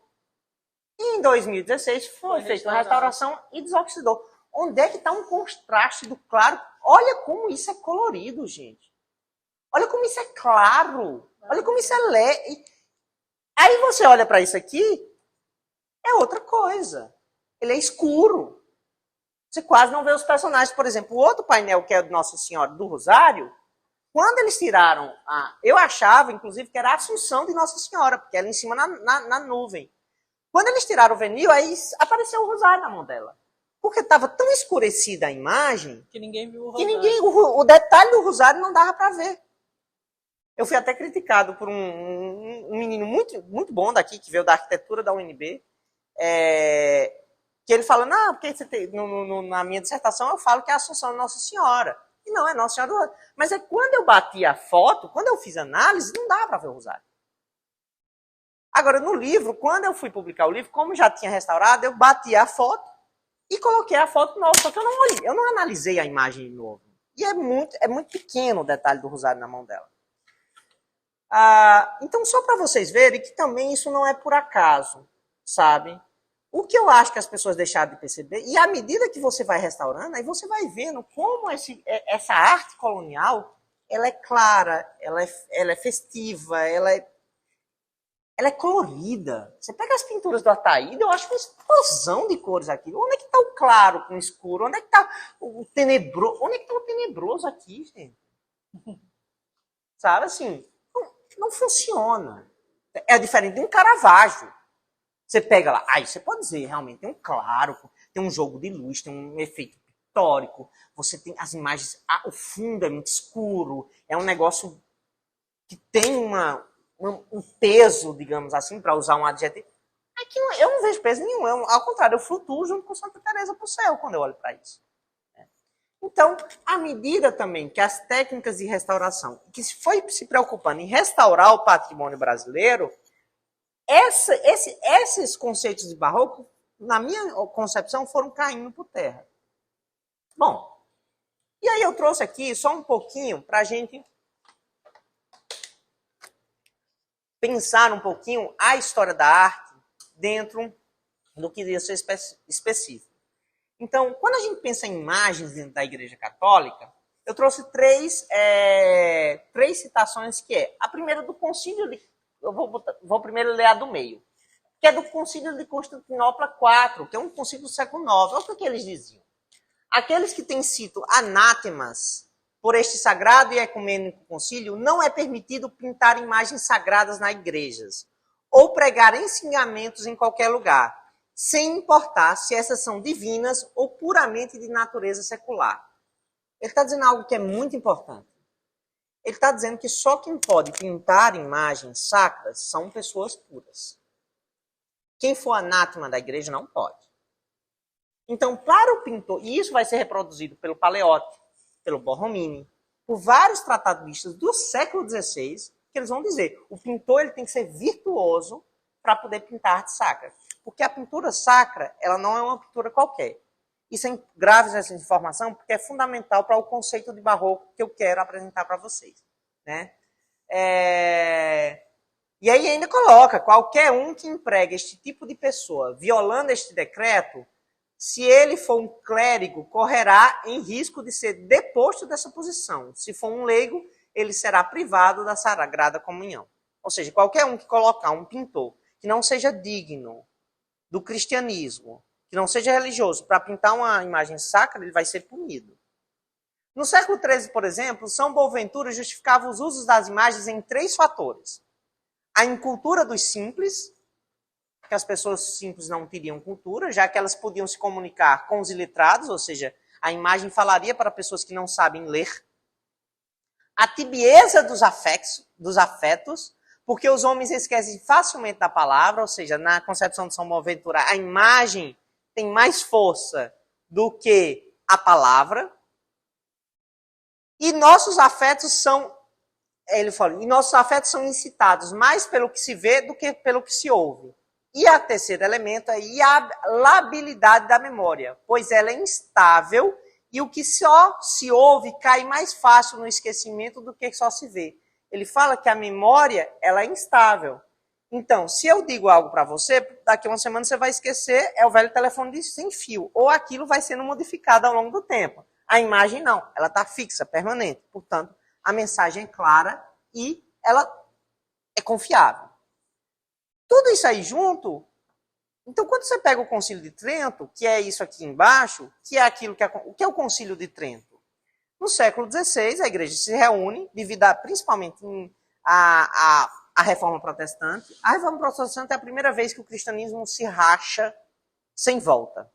E em 2016 foi feita uma restauração e desoxidou. Onde é que está um contraste do claro? Olha como isso é colorido, gente. Olha como isso é claro. Olha como isso é leve. Aí você olha para isso aqui, é outra coisa. Ele é escuro. Você quase não vê os personagens. Por exemplo, o outro painel, que é do Nossa Senhora do Rosário, quando eles tiraram, eu achava, inclusive, que era a Assunção de Nossa Senhora, porque ela em cima na nuvem. Quando eles tiraram o vinil, aí apareceu o rosário na mão dela. Porque estava tão escurecida a imagem que ninguém viu o rosário. O detalhe do rosário não dava para ver. Eu fui até criticado por um menino muito, muito bom daqui, que veio da arquitetura da UNB, que ele fala, não, porque você tem, na minha dissertação eu falo que é a Assunção de Nossa Senhora. E não, é Nossa Senhora do Rosário. Mas é quando eu bati a foto, quando eu fiz análise, não dava para ver o rosário. Agora, no livro, quando eu fui publicar o livro, como já tinha restaurado, eu bati a foto e coloquei a foto nova. Só que eu não olhei, eu não analisei a imagem de novo. E é muito pequeno o detalhe do rosário na mão dela. Então, só para vocês verem que também isso não é por acaso, sabe? O que eu acho que as pessoas deixaram de perceber, e à medida que você vai restaurando, aí você vai vendo como essa arte colonial, ela é clara, ela é festiva, ela é colorida. Você pega as pinturas do Ataíde, eu acho uma explosão de cores aqui. Onde é que está o claro com o escuro? Onde é que está o tenebroso? Onde é que está o tenebroso aqui, gente? Sabe, assim, não funciona. É diferente de um Caravaggio. Você pega lá, aí você pode dizer, realmente, tem um claro, tem um jogo de luz, tem um efeito pictórico, você tem as imagens, o fundo é muito escuro, é um negócio que tem um peso, digamos assim, para usar um adjetivo. Aqui eu não vejo peso nenhum. Ao contrário, eu flutuo junto com Santa Teresa para o céu quando eu olho para isso. Então, à medida também que as técnicas de restauração, que foi se preocupando em restaurar o patrimônio brasileiro, esses conceitos de barroco, na minha concepção, foram caindo por terra. Bom, e aí eu trouxe aqui só um pouquinho para a gente pensar um pouquinho a história da arte dentro do que iria ser específico. Então, quando a gente pensa em imagens dentro da Igreja Católica, eu trouxe três citações que é a primeira do Concílio de... Eu vou primeiro ler a do meio, que é do Concílio de Constantinopla IV, que é um concílio do século IX. Olha o que eles diziam. Aqueles que têm sido anátemas por este sagrado e ecumênico concílio, não é permitido pintar imagens sagradas nas igrejas, ou pregar ensinamentos em qualquer lugar, sem importar se essas são divinas ou puramente de natureza secular. Ele está dizendo algo que é muito importante. Ele está dizendo que só quem pode pintar imagens sacras são pessoas puras. Quem for anátema da igreja não pode. Então, para o pintor, e isso vai ser reproduzido pelo Paleotti, pelo Borromini, por vários tratadistas do século XVI, que eles vão dizer, o pintor ele tem que ser virtuoso para poder pintar arte sacra. Porque a pintura sacra, ela não é uma pintura qualquer. Isso é grave essa informação, porque é fundamental para o conceito de barroco que eu quero apresentar para vocês. Né? E aí ainda coloca, qualquer um que emprega este tipo de pessoa violando este decreto, se ele for um clérigo, correrá em risco de ser deposto dessa posição. Se for um leigo, ele será privado da Sagrada Comunhão. Ou seja, qualquer um que colocar um pintor que não seja digno do cristianismo, que não seja religioso, para pintar uma imagem sacra, ele vai ser punido. No século XIII, por exemplo, São Boaventura justificava os usos das imagens em 3 fatores. A incultura dos simples, que as pessoas simples não teriam cultura, já que elas podiam se comunicar com os iletrados, ou seja, a imagem falaria para pessoas que não sabem ler. A tibieza dos afetos, porque os homens esquecem facilmente da palavra, ou seja, na concepção de São Boaventura, a imagem tem mais força do que a palavra. E nossos afetos são, ele fala, e nossos afetos são incitados mais pelo que se vê do que pelo que se ouve. E a terceiro elemento é a labilidade da memória, pois ela é instável e o que só se ouve cai mais fácil no esquecimento do que só se vê. Ele fala que a memória ela é instável. Então, se eu digo algo para você, daqui a uma semana você vai esquecer, é o velho telefone de sem fio, ou aquilo vai sendo modificado ao longo do tempo. A imagem não, ela está fixa, permanente. Portanto, a mensagem é clara e ela é confiável. Tudo isso aí junto, então quando você pega o Concílio de Trento, que é isso aqui embaixo, que é aquilo que o que é o Concílio de Trento? No século XVI, a igreja se reúne, devido principalmente à Reforma Protestante. A Reforma Protestante é a primeira vez que o cristianismo se racha sem volta.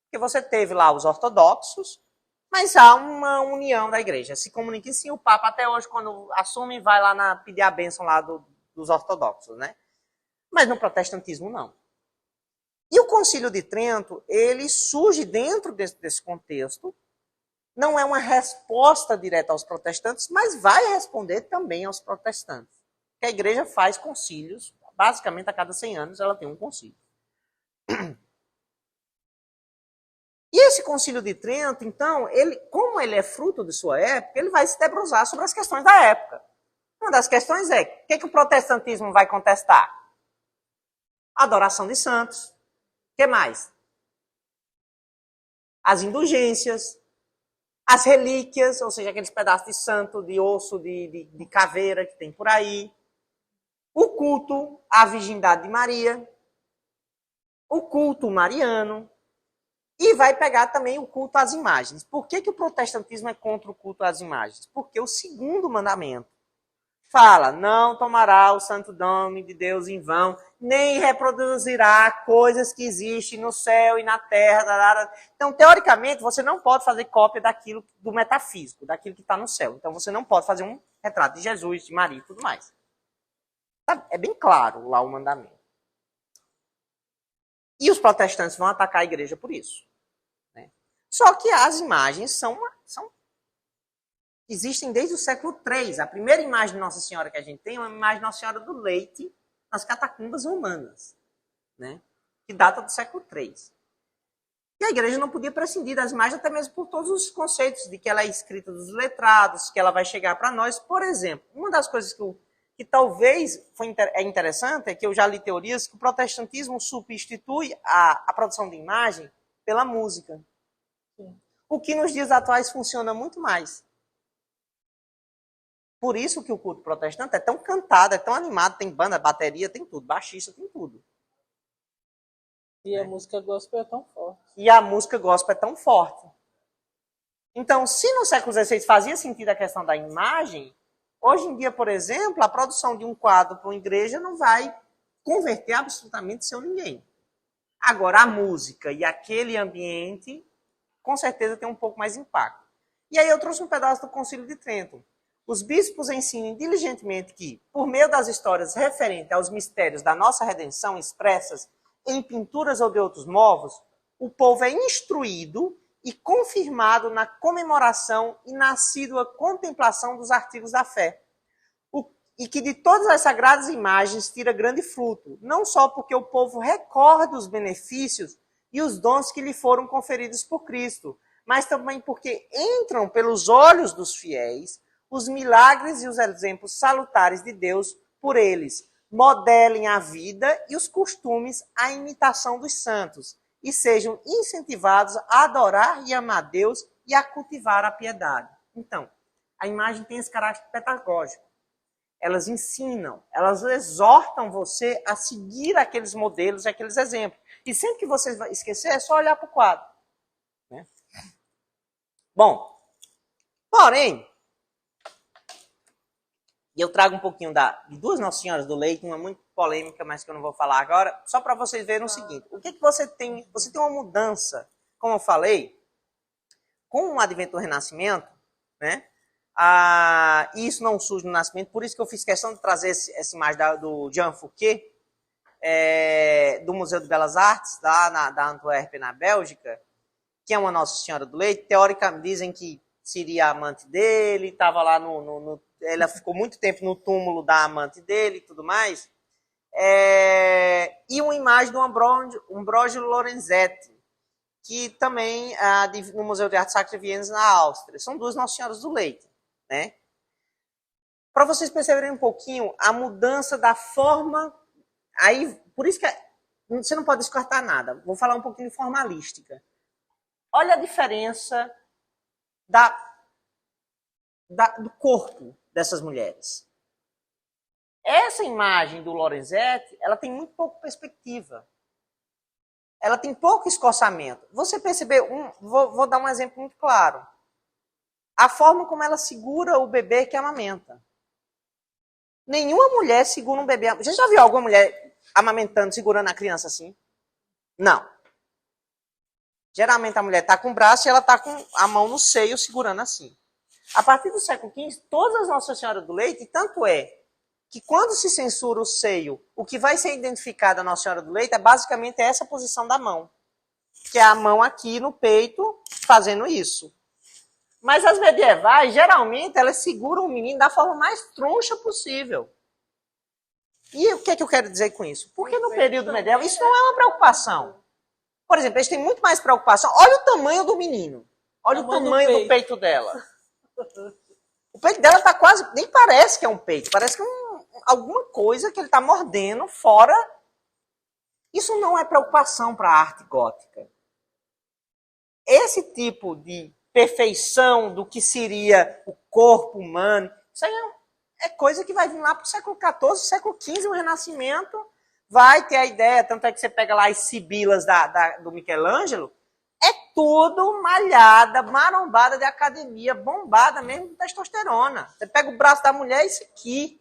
Porque você teve lá os ortodoxos, mas há uma união da igreja. Se comunica e sim, o Papa até hoje, quando assume, vai lá pedir a bênção lá dos ortodoxos, né? Mas no protestantismo, não. E o Concílio de Trento, ele surge dentro desse contexto, não é uma resposta direta aos protestantes, mas vai responder também aos protestantes. Porque a igreja faz concílios, basicamente a cada 100 anos ela tem um concílio. E esse Concílio de Trento, então, como ele é fruto de sua época, ele vai se debruçar sobre as questões da época. Uma das questões é, o que o protestantismo vai contestar? Adoração de santos. O que mais? As indulgências, as relíquias, ou seja, aqueles pedaços de santo, de osso, de caveira que tem por aí. O culto à virgindade de Maria. O culto mariano. E vai pegar também o culto às imagens. Por que o protestantismo é contra o culto às imagens? Porque o segundo mandamento fala, não tomará o santo nome de Deus em vão, nem reproduzirá coisas que existem no céu e na terra. Então, teoricamente, você não pode fazer cópia daquilo do metafísico, daquilo que está no céu. Então, você não pode fazer um retrato de Jesus, de Maria e tudo mais. É bem claro lá o mandamento. E os protestantes vão atacar a igreja por isso. Né? Só que as imagens existem desde o século III. A primeira imagem de Nossa Senhora que a gente tem é uma imagem de Nossa Senhora do Leite nas catacumbas romanas, né? Que data do século III. E a igreja não podia prescindir das imagens, até mesmo por todos os conceitos de que ela é escrita dos letrados, que ela vai chegar para nós. Por exemplo, uma das coisas que talvez é interessante é que eu já li teorias que o protestantismo substitui a produção de imagem pela música. O que nos dias atuais funciona muito mais. Por isso que o culto protestante é tão cantado, é tão animado, tem banda, bateria, tem tudo, baixista, tem tudo. E a música gospel é tão forte. E a música gospel é tão forte. Então, se no século XVI fazia sentido a questão da imagem, hoje em dia, por exemplo, a produção de um quadro para uma igreja não vai converter absolutamente seu ninguém. Agora, a música e aquele ambiente, com certeza, tem um pouco mais impacto. E aí eu trouxe um pedaço do Concílio de Trento. Os bispos ensinam diligentemente que, por meio das histórias referentes aos mistérios da nossa redenção expressas em pinturas ou de outros modos, o povo é instruído e confirmado na comemoração e na assídua contemplação dos artigos da fé. E que de todas as sagradas imagens tira grande fruto, não só porque o povo recorda os benefícios e os dons que lhe foram conferidos por Cristo, mas também porque entram pelos olhos dos fiéis os milagres e os exemplos salutares de Deus por eles, modelem a vida e os costumes à imitação dos santos e sejam incentivados a adorar e amar Deus e a cultivar a piedade. Então, a imagem tem esse caráter pedagógico. elas ensinam, elas exortam você a seguir aqueles modelos, aqueles exemplos. E sempre que você vai esquecer, é só olhar para o quadro. Né? Bom, porém, eu trago um pouquinho de duas Nossas Senhoras do Leite, uma muito polêmica, mas que eu não vou falar agora, só para vocês verem o seguinte. O que você tem? Você tem uma mudança, como eu falei, com o advento do Renascimento, né? E isso não surge no Nascimento, por isso que eu fiz questão de trazer essa imagem do Jean Fouquet, do Museu de Belas Artes, da Antuérpia, na Bélgica, que é uma Nossa Senhora do Leite. Teoricamente, dizem que seria a amante dele, estava lá ela ficou muito tempo no túmulo da amante dele e tudo mais. E uma imagem do Ambrógio Lorenzetti, que também no Museu de Arte Sacra de Viena, na Áustria. São duas Nossas Senhoras do Leite. Né? Para vocês perceberem um pouquinho a mudança da forma, aí por isso que você não pode descartar nada. Vou falar um pouquinho de formalística. Olha a diferença do corpo dessas mulheres. Essa imagem do Lorenzetti, ela tem muito pouca perspectiva. Ela tem pouco escoçamento. Você percebeu? Vou dar um exemplo muito claro. A forma como ela segura o bebê que amamenta. Nenhuma mulher segura um bebê. Você já viu alguma mulher amamentando, segurando a criança assim? Não. Geralmente a mulher está com o braço e ela está com a mão no seio, segurando assim. A partir do século XV, todas as Nossas Senhoras do Leite, tanto é que quando se censura o seio, o que vai ser identificado a Nossa Senhora do Leite é basicamente essa posição da mão. Que é a mão aqui no peito, fazendo isso. Mas as medievais, geralmente, elas seguram o menino da forma mais troncha possível. E o que é que eu quero dizer com isso? Porque no período medieval, isso não é uma preocupação. Por exemplo, eles têm muito mais preocupação. Olha o tamanho do menino. Olha o tamanho do peito dela. O peito dela está quase... Nem parece que é um peito. Parece que é alguma coisa que ele está mordendo fora. Isso não é preocupação para a arte gótica. Esse tipo de perfeição do que seria o corpo humano, isso aí é coisa que vai vir lá para o século XIV, século XV, o Renascimento, vai ter a ideia, tanto é que você pega lá as sibilas do Michelangelo, é tudo malhada, marombada de academia, bombada mesmo de testosterona. Você pega o braço da mulher, isso aqui.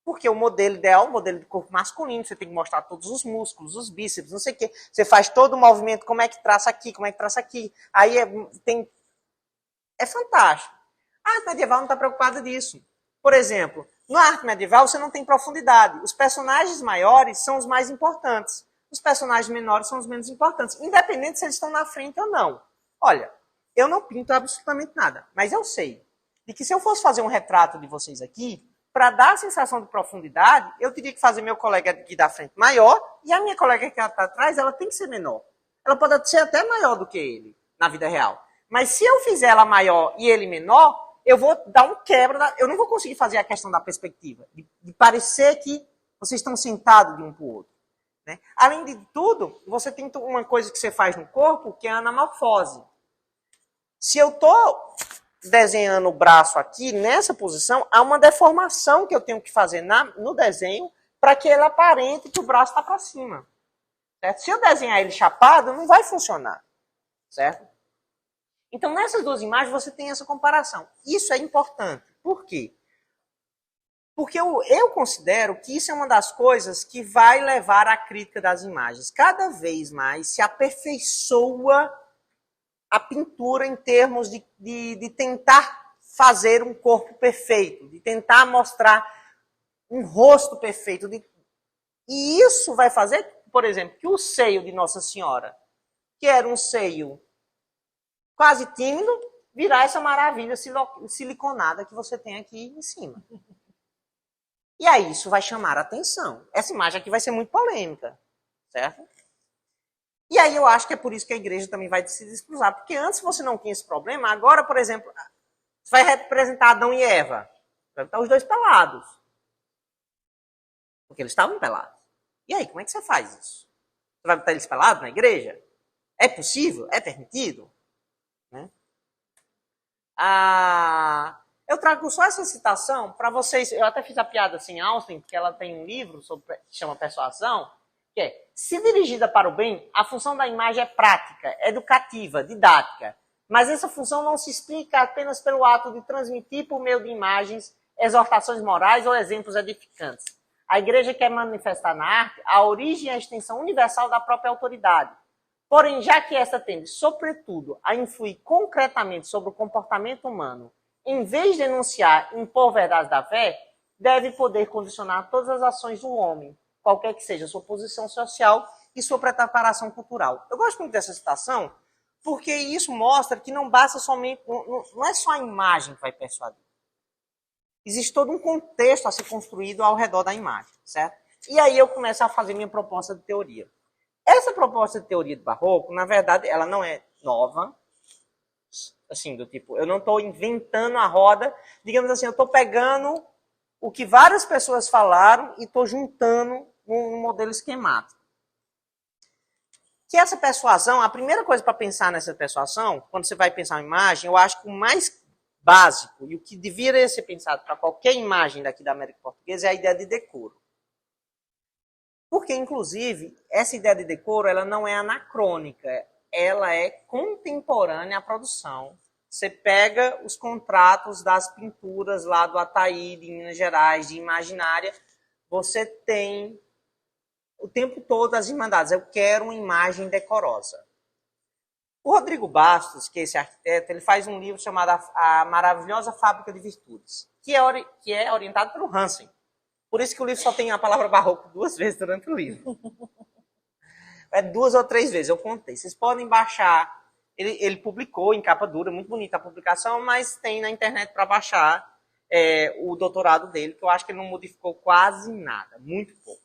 Porque o modelo ideal é o modelo de corpo masculino, você tem que mostrar todos os músculos, os bíceps, não sei o quê. Você faz todo o movimento, como é que traça aqui, como é que traça aqui. Aí é fantástico. A arte medieval não está preocupada disso. Por exemplo, na arte medieval você não tem profundidade. Os personagens maiores são os mais importantes. Os personagens menores são os menos importantes, independente se eles estão na frente ou não. Olha, eu não pinto absolutamente nada, mas eu sei de que se eu fosse fazer um retrato de vocês aqui, para dar a sensação de profundidade, eu teria que fazer meu colega aqui da frente maior e a minha colega que está atrás, ela tem que ser menor. Ela pode ser até maior do que ele, na vida real. Mas se eu fizer ela maior e ele menor, eu vou dar um quebra, eu não vou conseguir fazer a questão da perspectiva, de parecer que vocês estão sentados de um para o outro. Né? Além de tudo, você tem uma coisa que você faz no corpo, que é a anamorfose. Se eu estou desenhando o braço aqui, nessa posição, há uma deformação que eu tenho que fazer no desenho para que ele aparente que o braço está para cima. Certo? Se eu desenhar ele chapado, não vai funcionar. Certo? Então, nessas duas imagens, você tem essa comparação. Isso é importante. Por quê? Porque eu considero que isso é uma das coisas que vai levar à crítica das imagens. Cada vez mais se aperfeiçoa a pintura em termos de tentar fazer um corpo perfeito, de tentar mostrar um rosto perfeito. E isso vai fazer, por exemplo, que o seio de Nossa Senhora, que era um seio quase tímido, virar essa maravilha siliconada que você tem aqui em cima. E aí isso vai chamar a atenção. Essa imagem aqui vai ser muito polêmica, certo? E aí eu acho que é por isso que a igreja também vai se desprezar. Porque antes você não tinha esse problema, agora, por exemplo, você vai representar Adão e Eva. Vai estar os dois pelados. Porque eles estavam pelados. E aí, como é que você faz isso? Você vai botar eles pelados na igreja? É possível? É permitido? Né? Eu trago só essa citação para vocês. Eu até fiz a piada assim, Austin, porque ela tem um livro que chama Persuasão, que é: se dirigida para o bem, a função da imagem é prática, educativa, didática. Mas essa função não se explica apenas pelo ato de transmitir por meio de imagens exortações morais ou exemplos edificantes. A igreja quer manifestar na arte a origem e a extensão universal da própria autoridade. Porém, já que esta tende, sobretudo, a influir concretamente sobre o comportamento humano, em vez de enunciar e impor verdades da fé, deve poder condicionar todas as ações do homem, qualquer que seja a sua posição social e sua preparação cultural. Eu gosto muito dessa citação, porque isso mostra que não basta somente, não é só a imagem que vai persuadir. Existe todo um contexto a ser construído ao redor da imagem, certo? E aí eu começo a fazer minha proposta de teoria. Essa proposta de teoria do barroco, na verdade, ela não é nova, assim, do tipo, eu não estou inventando a roda, digamos assim, eu estou pegando o que várias pessoas falaram e estou juntando num modelo esquemático. Que essa persuasão, a primeira coisa para pensar nessa persuasão, quando você vai pensar uma imagem, eu acho que o mais básico e o que deveria ser pensado para qualquer imagem daqui da América Portuguesa é a ideia de decoro. Porque, inclusive, essa ideia de decoro ela não é anacrônica, ela é contemporânea à produção. Você pega os contratos das pinturas lá do Ataíde, em Minas Gerais, de Imaginária, você tem o tempo todo as irmandades. Eu quero uma imagem decorosa. O Rodrigo Bastos, que é esse arquiteto, ele faz um livro chamado A Maravilhosa Fábrica de Virtudes, que é orientado pelo Hansen. Por isso que o livro só tem a palavra barroco 2 vezes durante o livro. É 2 ou 3 vezes, eu contei. Vocês podem baixar. Ele publicou em capa dura, muito bonita a publicação, mas tem na internet para baixar o doutorado dele, que eu acho que ele não modificou quase nada, muito pouco.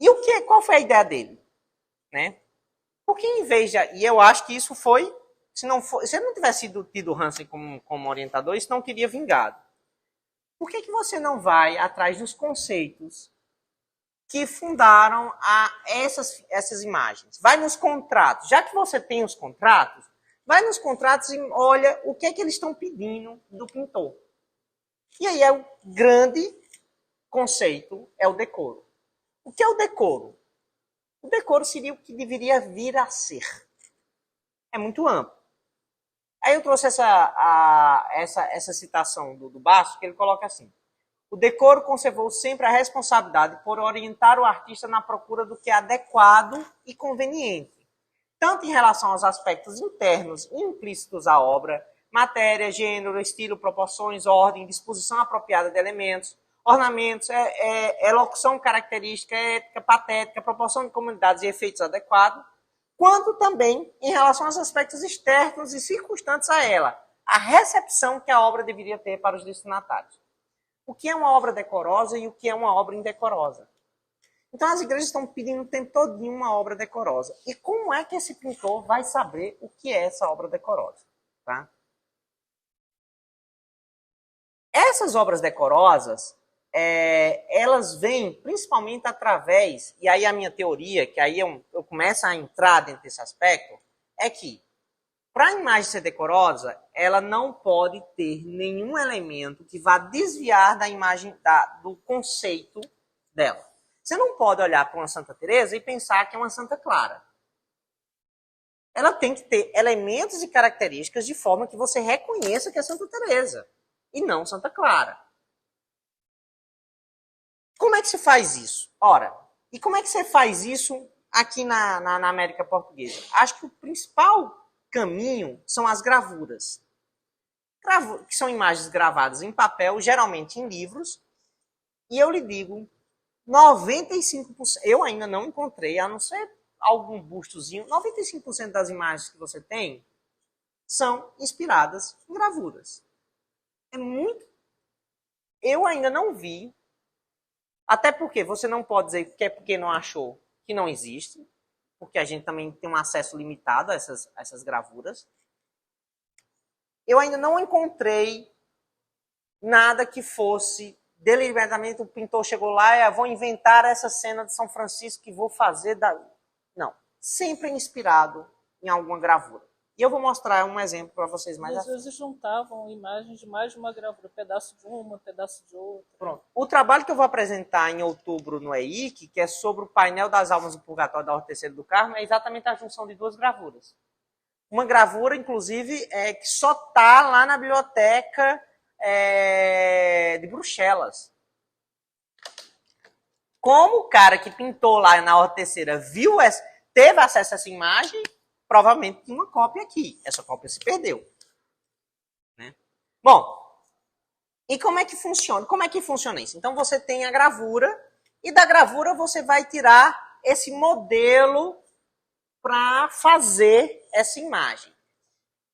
E qual foi a ideia dele? Né? Porque em vez de... E eu acho que isso foi... Se ele não tivesse tido Hansen como orientador, isso não teria vingado. Por que você não vai atrás dos conceitos que fundaram essas imagens? Vai nos contratos. Já que você tem os contratos, vai nos contratos e olha o que eles estão pedindo do pintor. E aí o grande conceito é o decoro. O que é o decoro? O decoro seria o que deveria vir a ser. É muito amplo. Aí eu trouxe essa citação do Bastos, que ele coloca assim: o decoro conservou sempre a responsabilidade por orientar o artista na procura do que é adequado e conveniente, tanto em relação aos aspectos internos e implícitos à obra, matéria, gênero, estilo, proporções, ordem, disposição apropriada de elementos, ornamentos, elocução característica, ética, patética, proporção de comunidades e efeitos adequados, quanto também em relação aos aspectos externos e circunstantes a ela, a recepção que a obra deveria ter para os destinatários. O que é uma obra decorosa e o que é uma obra indecorosa. Então as igrejas estão pedindo o tempo todo uma obra decorosa. E como é que esse pintor vai saber o que é essa obra decorosa? Tá? Essas obras decorosas, elas vêm principalmente através, e aí a minha teoria, que aí eu começo a entrar dentro desse aspecto, é que para a imagem ser decorosa, ela não pode ter nenhum elemento que vá desviar da imagem, do conceito dela. Você não pode olhar para uma Santa Teresa e pensar que é uma Santa Clara. Ela tem que ter elementos e características de forma que você reconheça que é Santa Teresa e não Santa Clara. Como é que se faz isso? Ora, e como é que você faz isso aqui na América Portuguesa? Acho que o principal caminho são as gravuras. Que são imagens gravadas em papel, geralmente em livros. E eu lhe digo, 95%, eu ainda não encontrei, a não ser algum bustozinho, 95% das imagens que você tem são inspiradas em gravuras. É muito... Eu ainda não vi, até porque você não pode dizer que é porque não achou que não existe, porque a gente também tem um acesso limitado a essas gravuras. Eu ainda não encontrei nada que fosse deliberadamente o pintor chegou lá e vou inventar essa cena de São Francisco que vou fazer da... Não, sempre inspirado em alguma gravura. E eu vou mostrar um exemplo para vocês mais Às vezes juntavam imagens de mais de uma gravura, pedaço de uma, pedaço de outra. Pronto. O trabalho que eu vou apresentar em outubro no EIC, que é sobre o painel das almas do purgatório da Horta Terceira do Carmo, é exatamente a junção de duas gravuras. Uma gravura, inclusive, que só está lá na biblioteca de Bruxelas. Como o cara que pintou lá na Horta Terceira teve acesso a essa imagem, provavelmente tinha uma cópia aqui. Essa cópia se perdeu. Né? Bom, e como é que funciona? Como é que funciona isso? Então você tem a gravura, e da gravura você vai tirar esse modelo para fazer essa imagem.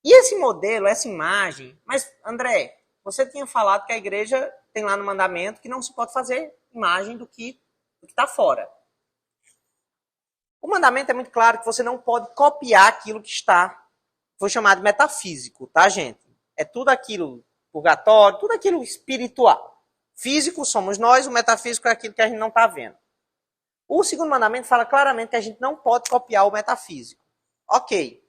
E esse modelo, essa imagem... Mas, André, você tinha falado que a igreja tem lá no mandamento que não se pode fazer imagem do que está fora. O mandamento é muito claro que você não pode copiar aquilo que foi chamado metafísico, tá, gente? É tudo aquilo purgatório, tudo aquilo espiritual. Físico somos nós, o metafísico é aquilo que a gente não está vendo. O segundo mandamento fala claramente que a gente não pode copiar o metafísico. Ok.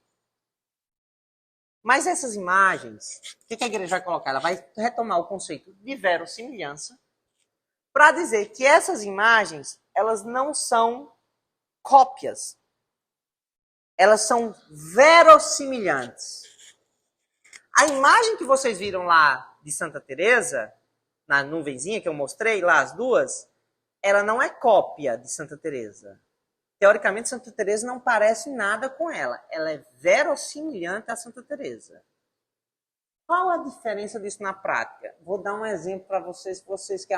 Mas essas imagens, o que a igreja vai colocar? Ela vai retomar o conceito de verossimilhança para dizer que essas imagens, elas não são cópias. Elas são verossimilhantes. A imagem que vocês viram lá de Santa Teresa, na nuvenzinha que eu mostrei, lá as duas, ela não é cópia de Santa Teresa. Teoricamente, Santa Teresa não parece nada com ela. Ela é verossimilhante a Santa Teresa. Qual a diferença disso na prática? Vou dar um exemplo para vocês que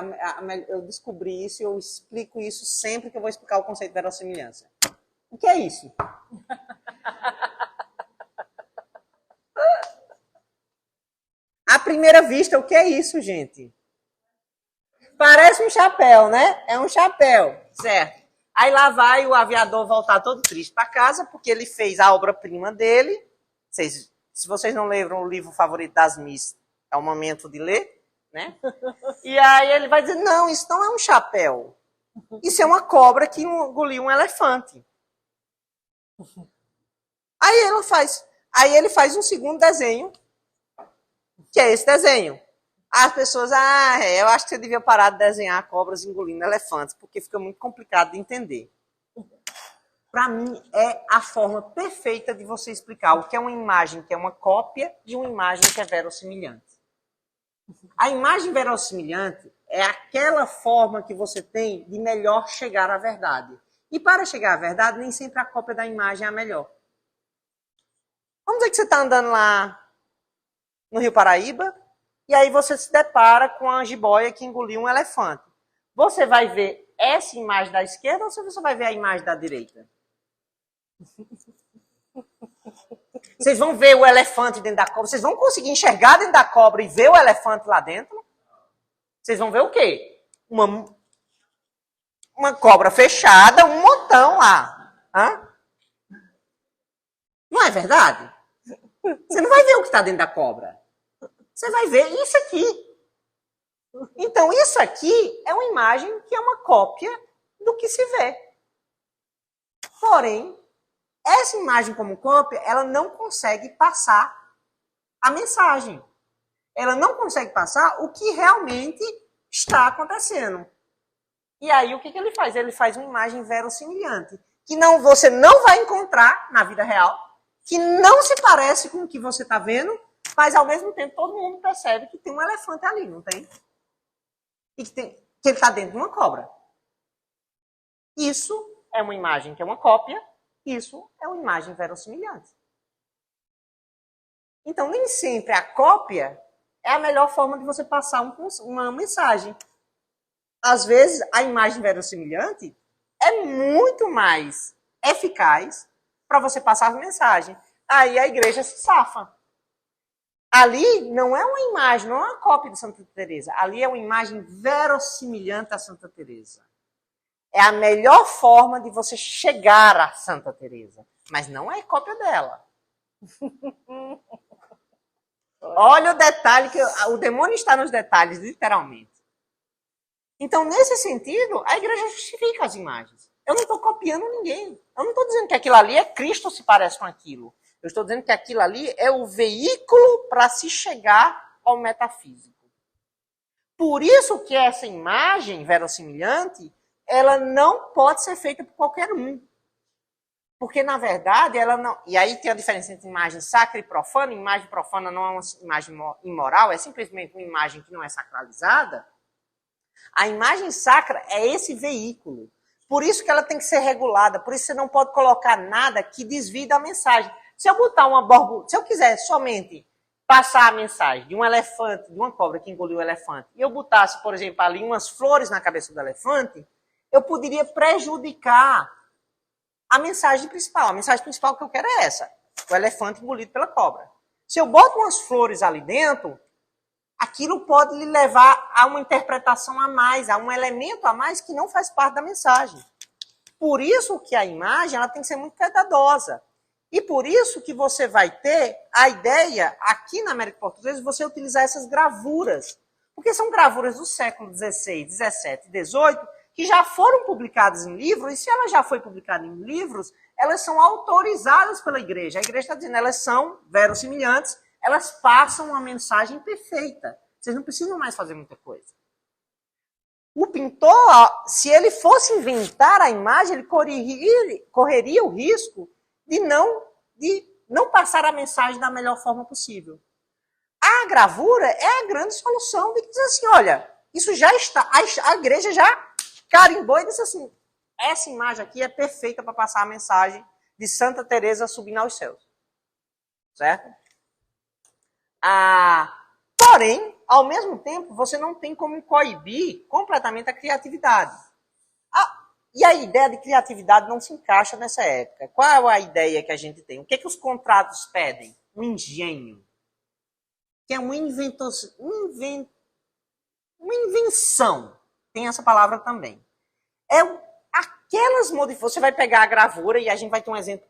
eu descobri isso e eu explico isso sempre que eu vou explicar o conceito de verossimilhança. O que é isso? À primeira vista, o que é isso, gente? Parece um chapéu, né? É um chapéu, certo? Aí lá vai o aviador voltar todo triste para casa, porque ele fez a obra-prima dele. Se vocês não leram o livro favorito das Miss, é o momento de ler, né? E aí ele vai dizer, não, isso não é um chapéu. Isso é uma cobra que engoliu um elefante. Aí ele faz um segundo desenho, que é esse desenho. As pessoas, eu acho que você devia parar de desenhar cobras engolindo elefantes, porque fica muito complicado de entender. Para mim, é a forma perfeita de você explicar o que é uma imagem que é uma cópia de uma imagem que é verossimilhante. A imagem verossimilhante é aquela forma que você tem de melhor chegar à verdade. E para chegar à verdade, nem sempre a cópia da imagem é a melhor. Vamos dizer que você está andando lá no Rio Paraíba, e aí você se depara com a jiboia que engoliu um elefante. Você vai ver essa imagem da esquerda ou você vai ver a imagem da direita? Vocês vão ver o elefante dentro da cobra? Vocês vão conseguir enxergar dentro da cobra e ver o elefante lá dentro? Vocês vão ver o quê? Uma cobra fechada, um montão lá. Hã? Não é verdade? Você não vai ver o que está dentro da cobra. Você vai ver isso aqui. Então, isso aqui é uma imagem que é uma cópia do que se vê. Porém, essa imagem como cópia, ela não consegue passar a mensagem. Ela não consegue passar o que realmente está acontecendo. E aí, o que ele faz? Ele faz uma imagem verossimilhante, que você não vai encontrar na vida real, que não se parece com o que você está vendo, mas ao mesmo tempo todo mundo percebe que tem um elefante ali, não tem? E que ele está dentro de uma cobra. Isso é uma imagem que é uma cópia, isso é uma imagem verossimilhante. Então, nem sempre a cópia é a melhor forma de você passar uma mensagem. Às vezes, a imagem verossimilhante é muito mais eficaz para você passar a mensagem. Aí a igreja se safa. Ali não é uma imagem, não é uma cópia de Santa Teresa. Ali é uma imagem verossimilhante a Santa Teresa. É a melhor forma de você chegar a Santa Teresa, mas não é cópia dela. Olha o detalhe, que o demônio está nos detalhes, literalmente. Então, nesse sentido, a igreja justifica as imagens. Eu não estou copiando ninguém. Eu não estou dizendo que aquilo ali é Cristo se parece com aquilo. Eu estou dizendo que aquilo ali é o veículo para se chegar ao metafísico. Por isso que essa imagem verossimilhante, ela não pode ser feita por qualquer um. Porque, na verdade, ela não... E aí tem a diferença entre imagem sacra e profana. Imagem profana não é uma imagem imoral, é simplesmente uma imagem que não é sacralizada. A imagem sacra é esse veículo. Por isso que ela tem que ser regulada. Por isso você não pode colocar nada que desvie da mensagem. Se eu botar uma borboleta... Se eu quiser somente passar a mensagem de um elefante, de uma cobra que engoliu o elefante, e eu botasse, por exemplo, ali umas flores na cabeça do elefante, eu poderia prejudicar a mensagem principal. A mensagem principal que eu quero é essa. O elefante engolido pela cobra. Se eu boto umas flores ali dentro, aquilo pode lhe levar a uma interpretação a mais, a um elemento a mais que não faz parte da mensagem. Por isso que a imagem ela tem que ser muito cuidadosa. E por isso que você vai ter a ideia, aqui na América Portuguesa, de você utilizar essas gravuras. Porque são gravuras do século XVI, XVII e XVIII, que já foram publicadas em livros, e se ela já foi publicada em livros, elas são autorizadas pela igreja. A igreja está dizendo, elas são verossimilhantes, elas passam uma mensagem perfeita. Vocês não precisam mais fazer muita coisa. O pintor, se ele fosse inventar a imagem, ele correria o risco de não passar a mensagem da melhor forma possível. A gravura é a grande solução de que diz assim, olha, isso já está, a igreja já carimbou e disse assim, essa imagem aqui é perfeita para passar a mensagem de Santa Teresa subindo aos céus. Certo? Porém, ao mesmo tempo, você não tem como coibir completamente a criatividade. E a ideia de criatividade não se encaixa nessa época. Qual é a ideia que a gente tem? O que os contratos pedem? Um engenho. Que é uma invenção. Tem essa palavra também. É aquelas modificações. Você vai pegar a gravura e a gente vai ter um exemplo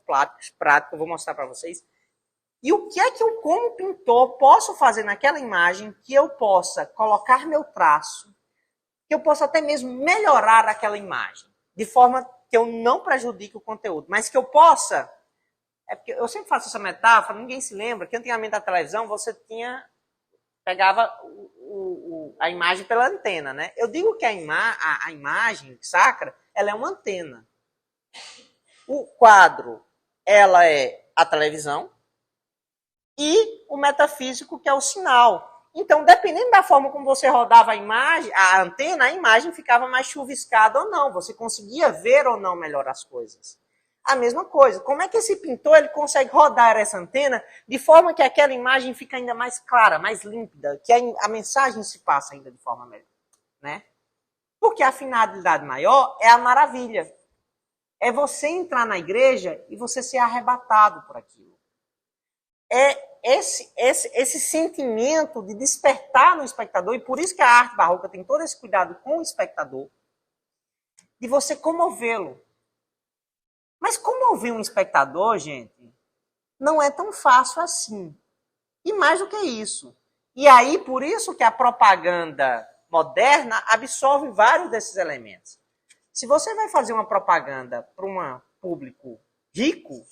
prático, eu vou mostrar para vocês. E o que é que eu, como pintor, posso fazer naquela imagem que eu possa colocar meu traço, que eu possa até mesmo melhorar aquela imagem, de forma que eu não prejudique o conteúdo, mas que eu possa... É porque eu sempre faço essa metáfora, ninguém se lembra que antigamente na televisão você pegava a imagem pela antena, né? Eu digo que a imagem sacra, ela é uma antena. O quadro, ela é a televisão, e o metafísico, que é o sinal. Então, dependendo da forma como você rodava a imagem, a antena, a imagem ficava mais chuviscada ou não. Você conseguia ver ou não melhor as coisas. A mesma coisa. Como é que esse pintor ele consegue rodar essa antena de forma que aquela imagem fica ainda mais clara, mais límpida, que a mensagem se passa ainda de forma melhor, né? Porque a finalidade maior é a maravilha. É você entrar na igreja e você ser arrebatado por aquilo. É esse sentimento de despertar no espectador, e por isso que a arte barroca tem todo esse cuidado com o espectador, de você comovê-lo. Mas comover um espectador, gente, não é tão fácil assim. E mais do que isso. E aí, por isso que a propaganda moderna absorve vários desses elementos. Se você vai fazer uma propaganda para um público rico,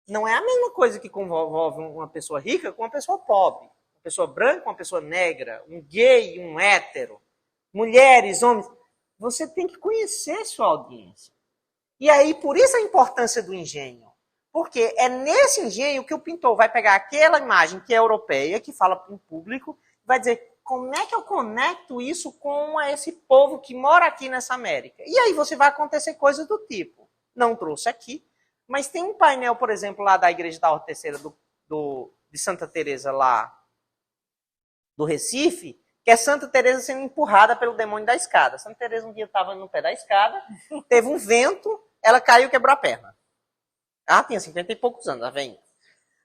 não é a mesma coisa que envolve uma pessoa rica com uma pessoa pobre. Uma pessoa branca, uma pessoa negra, um gay, um hétero, mulheres, homens. Você tem que conhecer sua audiência. E aí, por isso a importância do engenho. Porque é nesse engenho que o pintor vai pegar aquela imagem que é europeia, que fala para um público, e vai dizer, como é que eu conecto isso com esse povo que mora aqui nessa América? E aí você vai acontecer coisas do tipo, não trouxe aqui, mas tem um painel, por exemplo, lá da Igreja da Horta Terceira de Santa Teresa lá do Recife, que é Santa Teresa sendo empurrada pelo demônio da escada. Santa Teresa um dia estava no pé da escada, teve um vento, ela caiu e quebrou a perna. Ela tinha 50 e poucos anos, a veinha.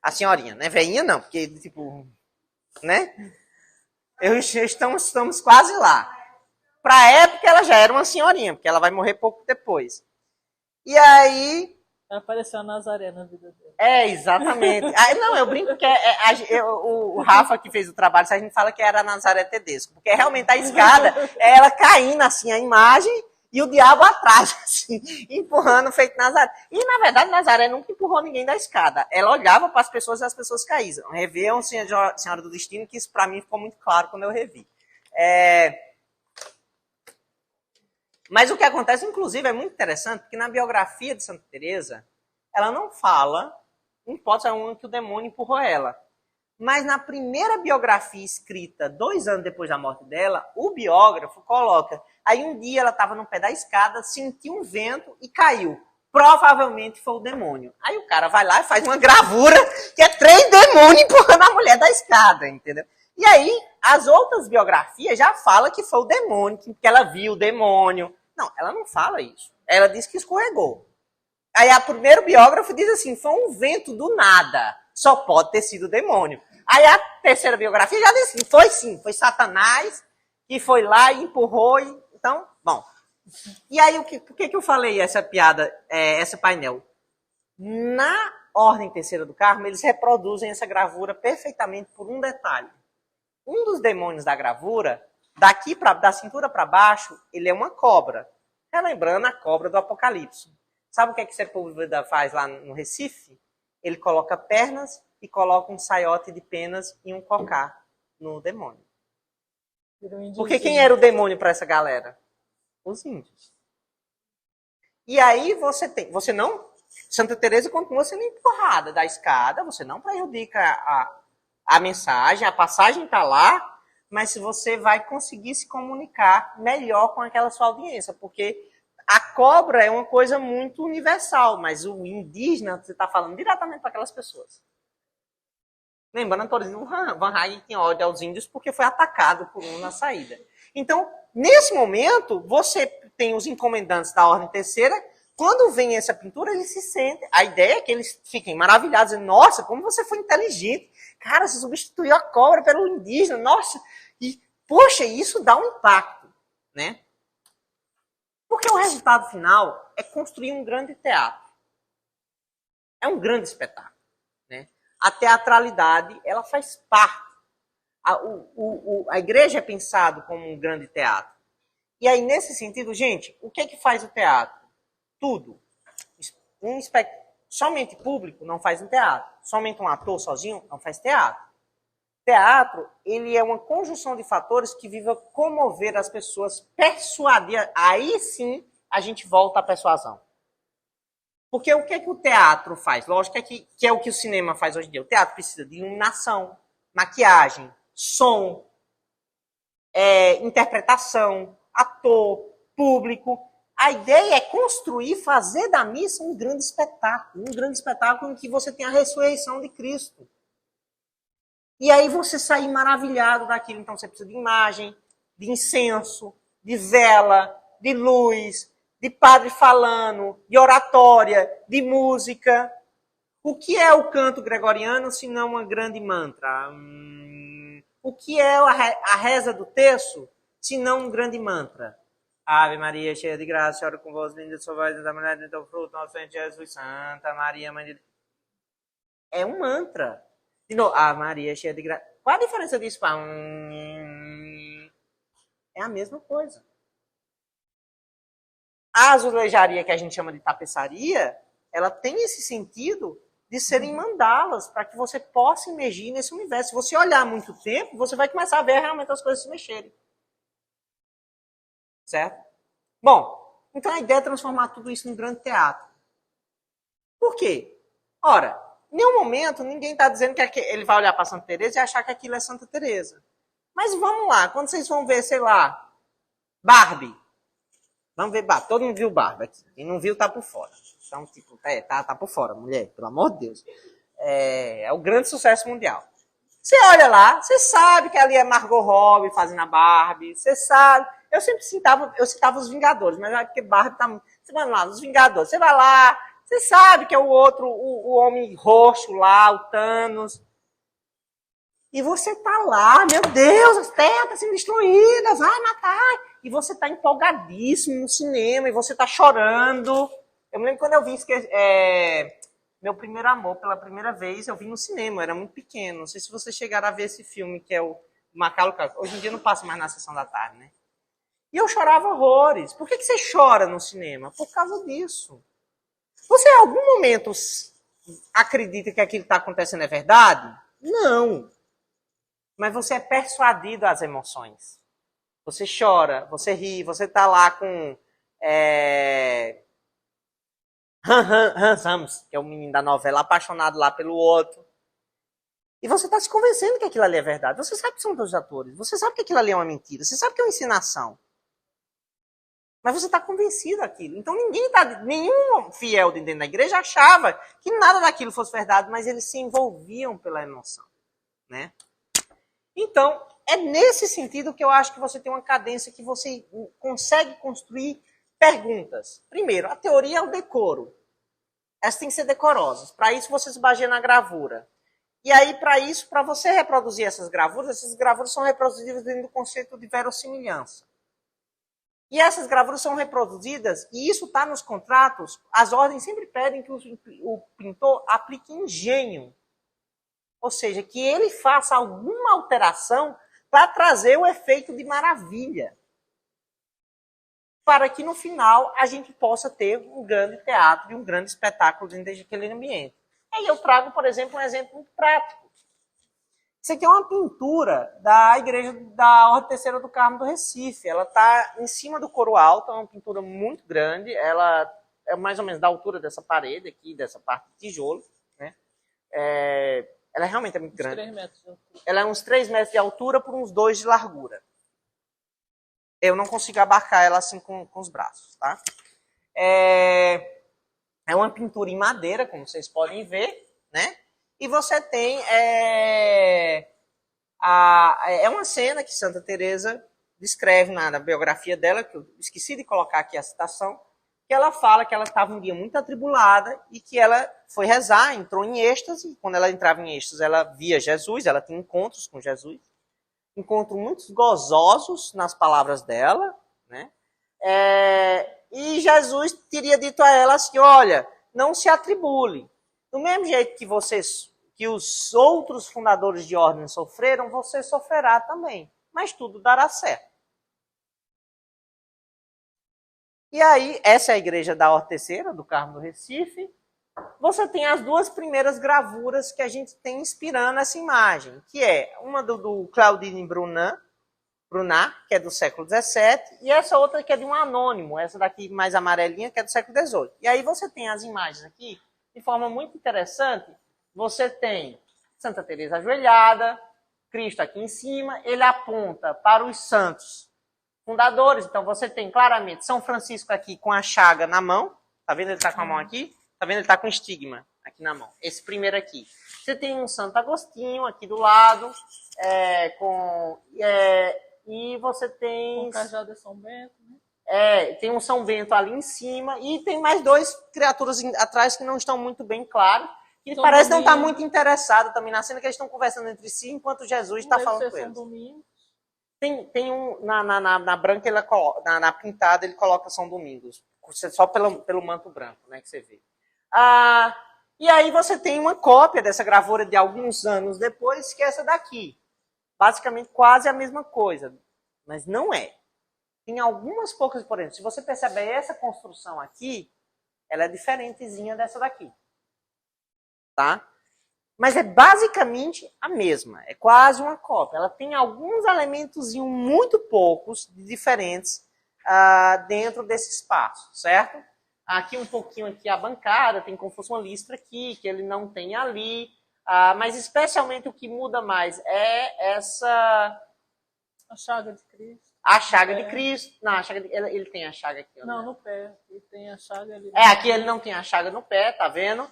A senhorinha, né? Veinha não, porque, tipo, né? Estamos quase lá. Para a época, ela já era uma senhorinha, porque ela vai morrer pouco depois. E aí... Apareceu a Nazaré na vida dele. É, exatamente. Não, eu brinco que o Rafa que fez o trabalho, a gente fala que era a Nazaré Tedesco, porque realmente a escada é ela caindo assim, a imagem, e o diabo atrás, assim, empurrando, feito Nazaré. E, na verdade, Nazaré nunca empurrou ninguém da escada. Ela olhava para as pessoas e as pessoas caíam. Reviam Senhora do Destino, que isso para mim ficou muito claro quando eu revi. Mas o que acontece, inclusive, é muito interessante, porque na biografia de Santa Teresa, ela não fala, em hipótese alguma, que o demônio empurrou ela. Mas na primeira biografia escrita, 2 anos depois da morte dela, o biógrafo coloca, aí um dia ela estava no pé da escada, sentiu um vento e caiu. Provavelmente foi o demônio. Aí o cara vai lá e faz uma gravura, que é 3 demônios empurrando a mulher da escada, entendeu? E aí, as outras biografias já falam que foi o demônio, que ela viu o demônio. Não, ela não fala isso. Ela diz que escorregou. Aí a primeiro biógrafo diz assim, foi um vento do nada. Só pode ter sido o demônio. Aí a terceira biografia já diz assim, foi sim, foi Satanás que foi lá e empurrou. Então, bom. E aí, por que eu falei essa piada, esse painel? Na Ordem Terceira do Carmo, eles reproduzem essa gravura perfeitamente por um detalhe. Um dos demônios da gravura, da cintura para baixo, ele é uma cobra. Relembrando a cobra do Apocalipse. Sabe o que Sepúlveda faz lá no Recife? Ele coloca pernas e coloca um saiote de penas e um cocá no demônio. Porque quem era o demônio para essa galera? Os índios. E aí você não, Santa Teresa continua sendo empurrada da escada, você não prejudica a mensagem, a passagem está lá, mas você vai conseguir se comunicar melhor com aquela sua audiência, porque a cobra é uma coisa muito universal, mas o indígena, você está falando diretamente para aquelas pessoas. Lembrando, por exemplo, Van Hagen tinha ódio aos índios porque foi atacado por um na saída. Então, nesse momento, você tem os encomendantes da Ordem Terceira, quando vem essa pintura, eles se sentem. A ideia é que eles fiquem maravilhados, dizendo, nossa, como você foi inteligente. Cara, você substituiu a cobra pelo indígena, nossa. E, poxa, isso dá um impacto, né? Porque o resultado final é construir um grande teatro. É um grande espetáculo, né? A teatralidade, ela faz parte. A igreja é pensado como um grande teatro. E aí, nesse sentido, gente, o que é que faz o teatro? Tudo. Somente público não faz um teatro. Somente um ator sozinho não faz teatro. Teatro, ele é uma conjunção de fatores que visa comover as pessoas, persuadir. Aí sim, a gente volta à persuasão. Porque o que é que o teatro faz? Lógico que é o que o cinema faz hoje em dia. O teatro precisa de iluminação, maquiagem, som, interpretação, ator, público. A ideia é construir, fazer da missa um grande espetáculo em que você tem a ressurreição de Cristo. E aí você sair maravilhado daquilo. Então você precisa de imagem, de incenso, de vela, de luz, de padre falando, de oratória, de música. O que é o canto gregoriano se não uma grande mantra? O que é a reza do terço se não um grande mantra? Ave Maria, cheia de graça, Senhor com vós, bendita sois vós, da mulher, do fruto, nosso Senhor Jesus, Santa Maria, Mãe de Deus. É um mantra. De novo, Ave Maria, cheia de graça. Qual a diferença disso para É a mesma coisa. A azulejaria que a gente chama de tapeçaria, ela tem esse sentido de serem mandalas, para que você possa emergir nesse universo. Se você olhar muito tempo, você vai começar a ver realmente as coisas se mexerem. Certo? Bom, então a ideia é transformar tudo isso num grande teatro. Por quê? Ora, em nenhum momento ninguém está dizendo que ele vai olhar para Santa Teresa e achar que aquilo é Santa Teresa. Mas vamos lá, quando vocês vão ver, sei lá, Barbie. Vamos ver Barbie. Todo mundo viu Barbie aqui. Quem não viu tá por fora. Então, tipo, tá por fora, mulher, pelo amor de Deus. É o grande sucesso mundial. Você olha lá, você sabe que ali é Margot Robbie fazendo a Barbie, você sabe. Eu sempre citava os Vingadores, mas é porque Barbie tá... Você vai lá, os Vingadores, você vai lá, você sabe que é o outro, o homem roxo lá, o Thanos. E você tá lá, meu Deus, a Terra tá sendo destruída, vai matar. E você tá empolgadíssimo no cinema, e você tá chorando. Eu me lembro quando eu vi Meu Primeiro Amor, pela primeira vez, eu vi no cinema, eu era muito pequeno. Não sei se vocês chegaram a ver esse filme, que é o Macaulay Culkin. Hoje em dia não passa mais na sessão da tarde, né? E eu chorava horrores. Por que você chora no cinema? Por causa disso. Você em algum momento acredita que aquilo que está acontecendo é verdade? Não. Mas você é persuadido às emoções. Você chora, você ri, você está lá com Hans Ramos, que é o menino da novela, apaixonado lá pelo outro. E você está se convencendo que aquilo ali é verdade. Você sabe que são dois atores. Você sabe que aquilo ali é uma mentira. Você sabe que é uma encenação. Mas você está convencido daquilo. Então nenhum fiel dentro da igreja achava que nada daquilo fosse verdade, mas eles se envolviam pela emoção, né? Então, é nesse sentido que eu acho que você tem uma cadência que você consegue construir perguntas. Primeiro, a teoria é o decoro. Elas têm que ser decorosas. Para isso, você se baseia na gravura. E aí, para isso, para você reproduzir essas gravuras são reproduzidas dentro do conceito de verossimilhança. E essas gravuras são reproduzidas, e isso está nos contratos, as ordens sempre pedem que o pintor aplique engenho. Ou seja, que ele faça alguma alteração para trazer o efeito de maravilha. Para que no final a gente possa ter um grande teatro e um grande espetáculo dentro daquele ambiente. Aí eu trago, por exemplo, um exemplo muito prático. Isso aqui é uma pintura da igreja da Ordem Terceira do Carmo do Recife. Ela está em cima do coro alto, é uma pintura muito grande. Ela é mais ou menos da altura dessa parede aqui, dessa parte de tijolo, né? Ela realmente é muito grande. 3 metros de altura. Ela é uns 3 metros de altura por uns 2 de largura. Eu não consigo abarcar ela assim com os braços, tá? É uma pintura em madeira, como vocês podem ver, né? E você tem é uma cena que Santa Teresa descreve na biografia dela, que eu esqueci de colocar aqui a citação, que ela fala que ela estava um dia muito atribulada e que ela foi rezar, entrou em êxtase, e quando ela entrava em êxtase, ela via Jesus, ela tinha encontros com Jesus, encontros muito gozosos nas palavras dela, né? E Jesus teria dito a ela assim, olha, não se atribule. Do mesmo jeito que os outros fundadores de ordem sofreram, você sofrerá também. Mas tudo dará certo. E aí, essa é a igreja da Ordem Terceira, do Carmo do Recife. Você tem as 2 primeiras gravuras que a gente tem inspirando essa imagem, que é uma do Claudine Brunat, que é do século XVII, e essa outra que é de um anônimo, essa daqui mais amarelinha, que é do século XVIII. E aí você tem as imagens aqui, de forma muito interessante, você tem Santa Teresa ajoelhada, Cristo aqui em cima, ele aponta para os santos fundadores, então você tem claramente São Francisco aqui com a chaga na mão, tá vendo ele está com a mão aqui? Tá vendo ele está com estigma aqui na mão, esse primeiro aqui. Você tem um Santo Agostinho aqui do lado, e você tem... Com cajado de São Bento, né? Tem um São Bento ali em cima, e tem mais 2 criaturas atrás que não estão muito bem claros, que parece não estar muito interessado também na cena, que eles estão conversando entre si, enquanto Jesus está falando com eles. Tem um, na branca, na pintada, ele coloca São Domingos, só pelo manto branco, né, que você vê. E aí você tem uma cópia dessa gravura de alguns anos depois, que é essa daqui. Basicamente quase a mesma coisa, mas não é. Tem algumas poucas, por exemplo, se você perceber essa construção aqui, ela é diferentezinha dessa daqui. Tá? Mas é basicamente a mesma, é quase uma cópia. Ela tem alguns elementos muito poucos, diferentes, dentro desse espaço, certo? Aqui um pouquinho aqui a bancada, tem como se fosse uma listra aqui, que ele não tem ali. Mas especialmente o que muda mais é essa... A chaga de Cristo. A chaga de Cristo. Não, ele tem a chaga aqui. Não, no pé. Ele tem a chaga ali. Aqui ele não tem a chaga no pé, tá vendo?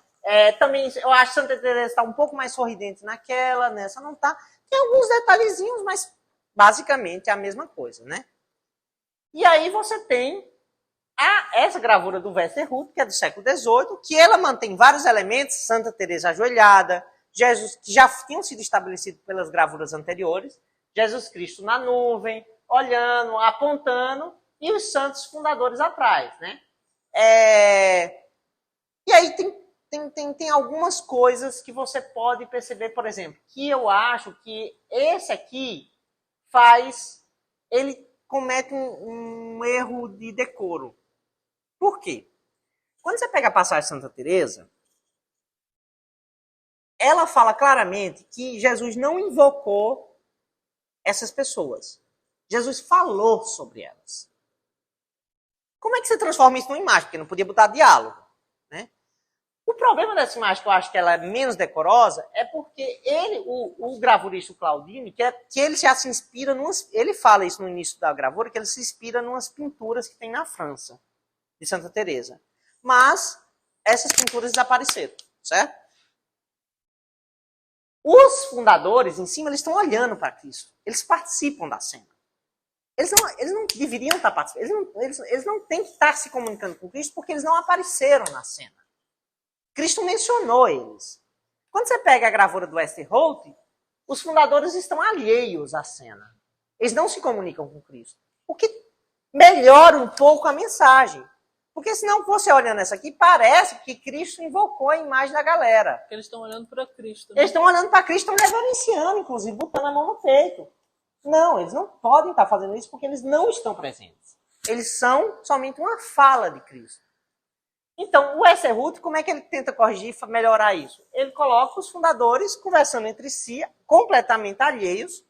Também, eu acho que Santa Teresa está um pouco mais sorridente naquela, nessa não está. Tem alguns detalhezinhos, mas basicamente é a mesma coisa, né? E aí você tem essa gravura do Westerhuth, que é do século XVIII, que ela mantém vários elementos, Santa Teresa ajoelhada, Jesus, que já tinham sido estabelecidos pelas gravuras anteriores, Jesus Cristo na nuvem, olhando, apontando, e os santos fundadores atrás, né? E aí tem algumas coisas que você pode perceber, por exemplo, que eu acho que esse aqui ele comete um erro de decoro. Por quê? Quando você pega a passagem de Santa Teresa, ela fala claramente que Jesus não invocou essas pessoas. Jesus falou sobre elas. Como é que você transforma isso numa imagem? Porque não podia botar diálogo, né? O problema dessa imagem, que eu acho que ela é menos decorosa, é porque o gravurista Claudini, que ele já se inspira, ele fala isso no início da gravura, que ele se inspira em umas pinturas que tem na França, de Santa Teresa. Mas essas pinturas desapareceram, certo? Os fundadores, em cima, eles estão olhando para Cristo. Eles participam da cena. Eles não deveriam estar participando. Eles não têm que estar se comunicando com Cristo porque eles não apareceram na cena. Cristo mencionou eles. Quando você pega a gravura do Westerholt, os fundadores estão alheios à cena. Eles não se comunicam com Cristo. O que melhora um pouco a mensagem. Porque senão você olhando essa aqui, parece que Cristo invocou a imagem da galera. Eles estão olhando para Cristo. Né? Eles estão olhando para Cristo, estão reverenciando, inclusive, botando a mão no peito. Não, eles não podem estar fazendo isso porque eles não estão presentes. Eles são somente uma fala de Cristo. Então, o Westerholt, como é que ele tenta corrigir e melhorar isso? Ele coloca os fundadores conversando entre si, completamente alheios.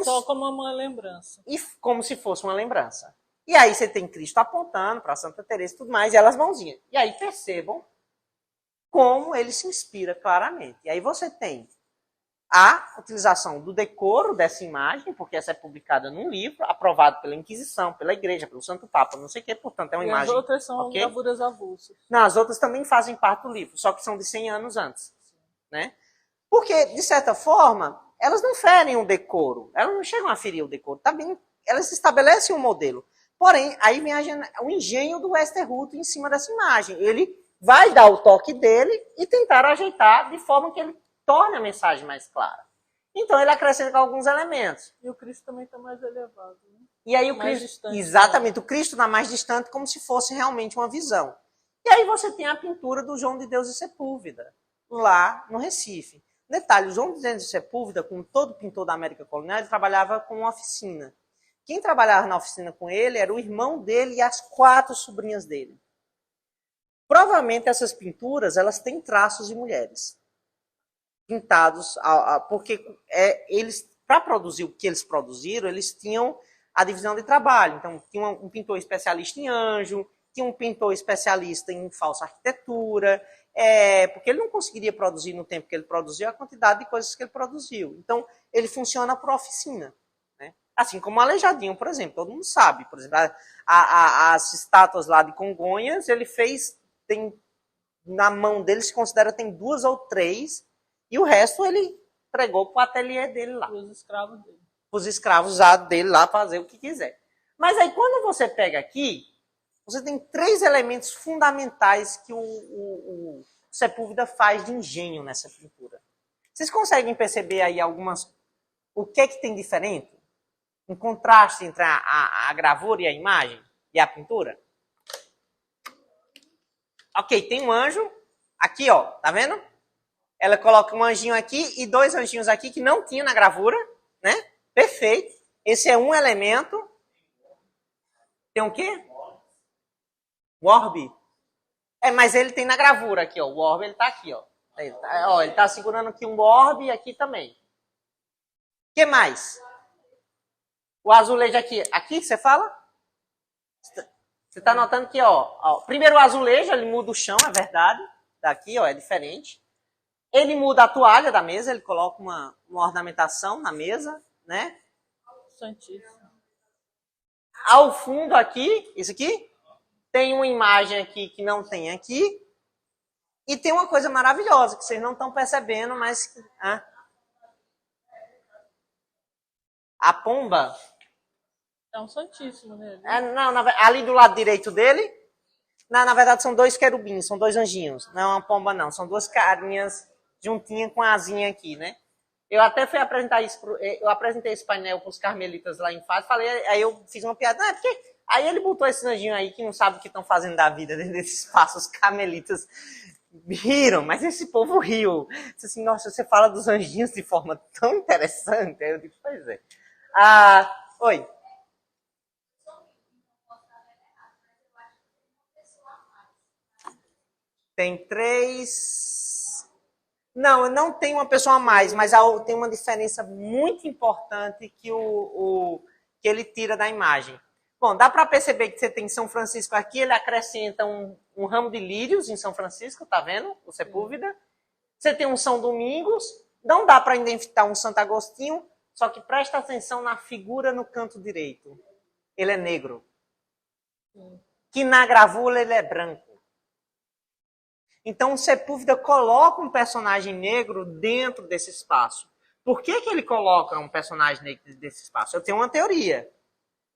Só como uma lembrança. E como se fosse uma lembrança. E aí você tem Cristo apontando para Santa Teresa e tudo mais, e elas mãozinhas. E aí percebam como ele se inspira claramente. E aí você tem a utilização do decoro dessa imagem, porque essa é publicada num livro, aprovado pela Inquisição, pela Igreja, pelo Santo Papa, não sei o quê, portanto é uma imagem... As outras são gravuras avulsas. Não, as outras também fazem parte do livro, só que são de 100 anos antes. Né? Porque, de certa forma, elas não ferem o decoro, elas não chegam a ferir o decoro, tá bem, elas estabelecem um modelo. Porém, aí vem o engenho do Westerholt em cima dessa imagem. Ele vai dar o toque dele e tentar ajeitar de forma que ele torne a mensagem mais clara. Então ele acrescenta alguns elementos. E o Cristo também está mais elevado. Né? E aí o mais Cristo, distante, exatamente, o Cristo está mais distante, como se fosse realmente uma visão. E aí você tem a pintura do João de Deus e Sepúlveda, lá no Recife. Detalhe, o João de Deus e Sepúlveda, como todo pintor da América colonial, ele trabalhava com uma oficina. Quem trabalhava na oficina com ele era o irmão dele e as 4 sobrinhas dele. Provavelmente essas pinturas, elas têm traços de mulheres. Pintados, porque eles, para produzir o que eles produziram, eles tinham a divisão de trabalho. Então, tinha um pintor especialista em anjo, tinha um pintor especialista em falsa arquitetura, porque ele não conseguiria produzir no tempo que ele produziu a quantidade de coisas que ele produziu. Então, ele funciona por oficina. Né? Assim como o Aleijadinho, por exemplo, todo mundo sabe. Por exemplo, as estátuas lá de Congonhas, ele fez, na mão dele se considera tem 2 ou 3, e o resto ele entregou para o ateliê dele lá. Os escravos dele. Os escravos usados dele lá fazer o que quiser. Mas aí quando você pega aqui, você tem 3 elementos fundamentais que o Sepúlveda faz de engenho nessa pintura. Vocês conseguem perceber aí o que é que tem diferente? Um contraste entre a gravura e a imagem e a pintura? Ok, tem um anjo aqui, ó, tá vendo? Ela coloca um anjinho aqui e 2 anjinhos aqui que não tinha na gravura, né? Perfeito. Esse é um elemento. Tem o quê? O orbe. Mas ele tem na gravura aqui, ó. O orbe, ele tá aqui, ó. Ele tá segurando aqui um orbe e aqui também. O que mais? O azulejo aqui. Aqui que você fala? Você tá notando que, ó. Primeiro o azulejo, ele muda o chão, é verdade. Daqui, ó, é diferente. Ele muda a toalha da mesa, ele coloca uma ornamentação na mesa, né? Santíssimo. Ao fundo aqui, isso aqui, tem uma imagem aqui que não tem aqui. E tem uma coisa maravilhosa que vocês não estão percebendo, mas... a pomba... É um santíssimo nele. Ali do lado direito dele, na verdade são 2 querubins, são 2 anjinhos. Não é uma pomba não, são 2 carinhas juntinhas com a asinha aqui, né? Eu até fui apresentar isso, eu apresentei esse painel para os carmelitas lá em Fátima, aí eu fiz uma piada, porque aí ele botou esses anjinhos aí que não sabem o que estão fazendo da vida dentro desse espaço, os carmelitas riram, mas esse povo riu. Disse assim, nossa, você fala dos anjinhos de forma tão interessante. Aí eu disse, pois é. Oi. Tem 3... Não tem uma pessoa a mais, mas tem uma diferença muito importante que que ele tira da imagem. Bom, dá para perceber que você tem São Francisco aqui, ele acrescenta um ramo de lírios em São Francisco, tá vendo? O Sepúlveda. Você tem um São Domingos, não dá para identificar um Santo Agostinho, só que presta atenção na figura no canto direito. Ele é negro. Que na gravura ele é branco. Então o Sepúlveda coloca um personagem negro dentro desse espaço. Por que ele coloca um personagem negro desse espaço? Eu tenho uma teoria.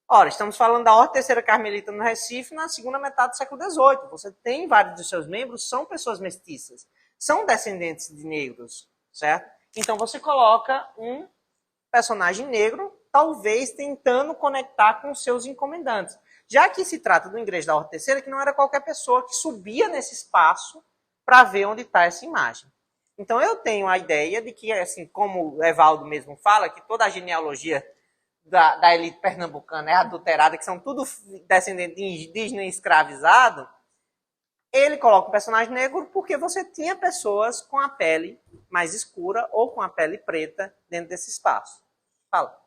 Ora, estamos falando da Ordem Terceira Carmelita no Recife na segunda metade do século XVIII. Você tem vários dos seus membros, são pessoas mestiças. São descendentes de negros, certo? Então você coloca um personagem negro, talvez tentando conectar com os seus encomendantes. Já que se trata do ingresso da Ordem Terceira, que não era qualquer pessoa que subia nesse espaço para ver onde está essa imagem. Então eu tenho a ideia de que, assim como o Evaldo mesmo fala, que toda a genealogia da elite pernambucana é adulterada, que são tudo descendentes de indígena escravizado, ele coloca o personagem negro porque você tinha pessoas com a pele mais escura ou com a pele preta dentro desse espaço. Fala.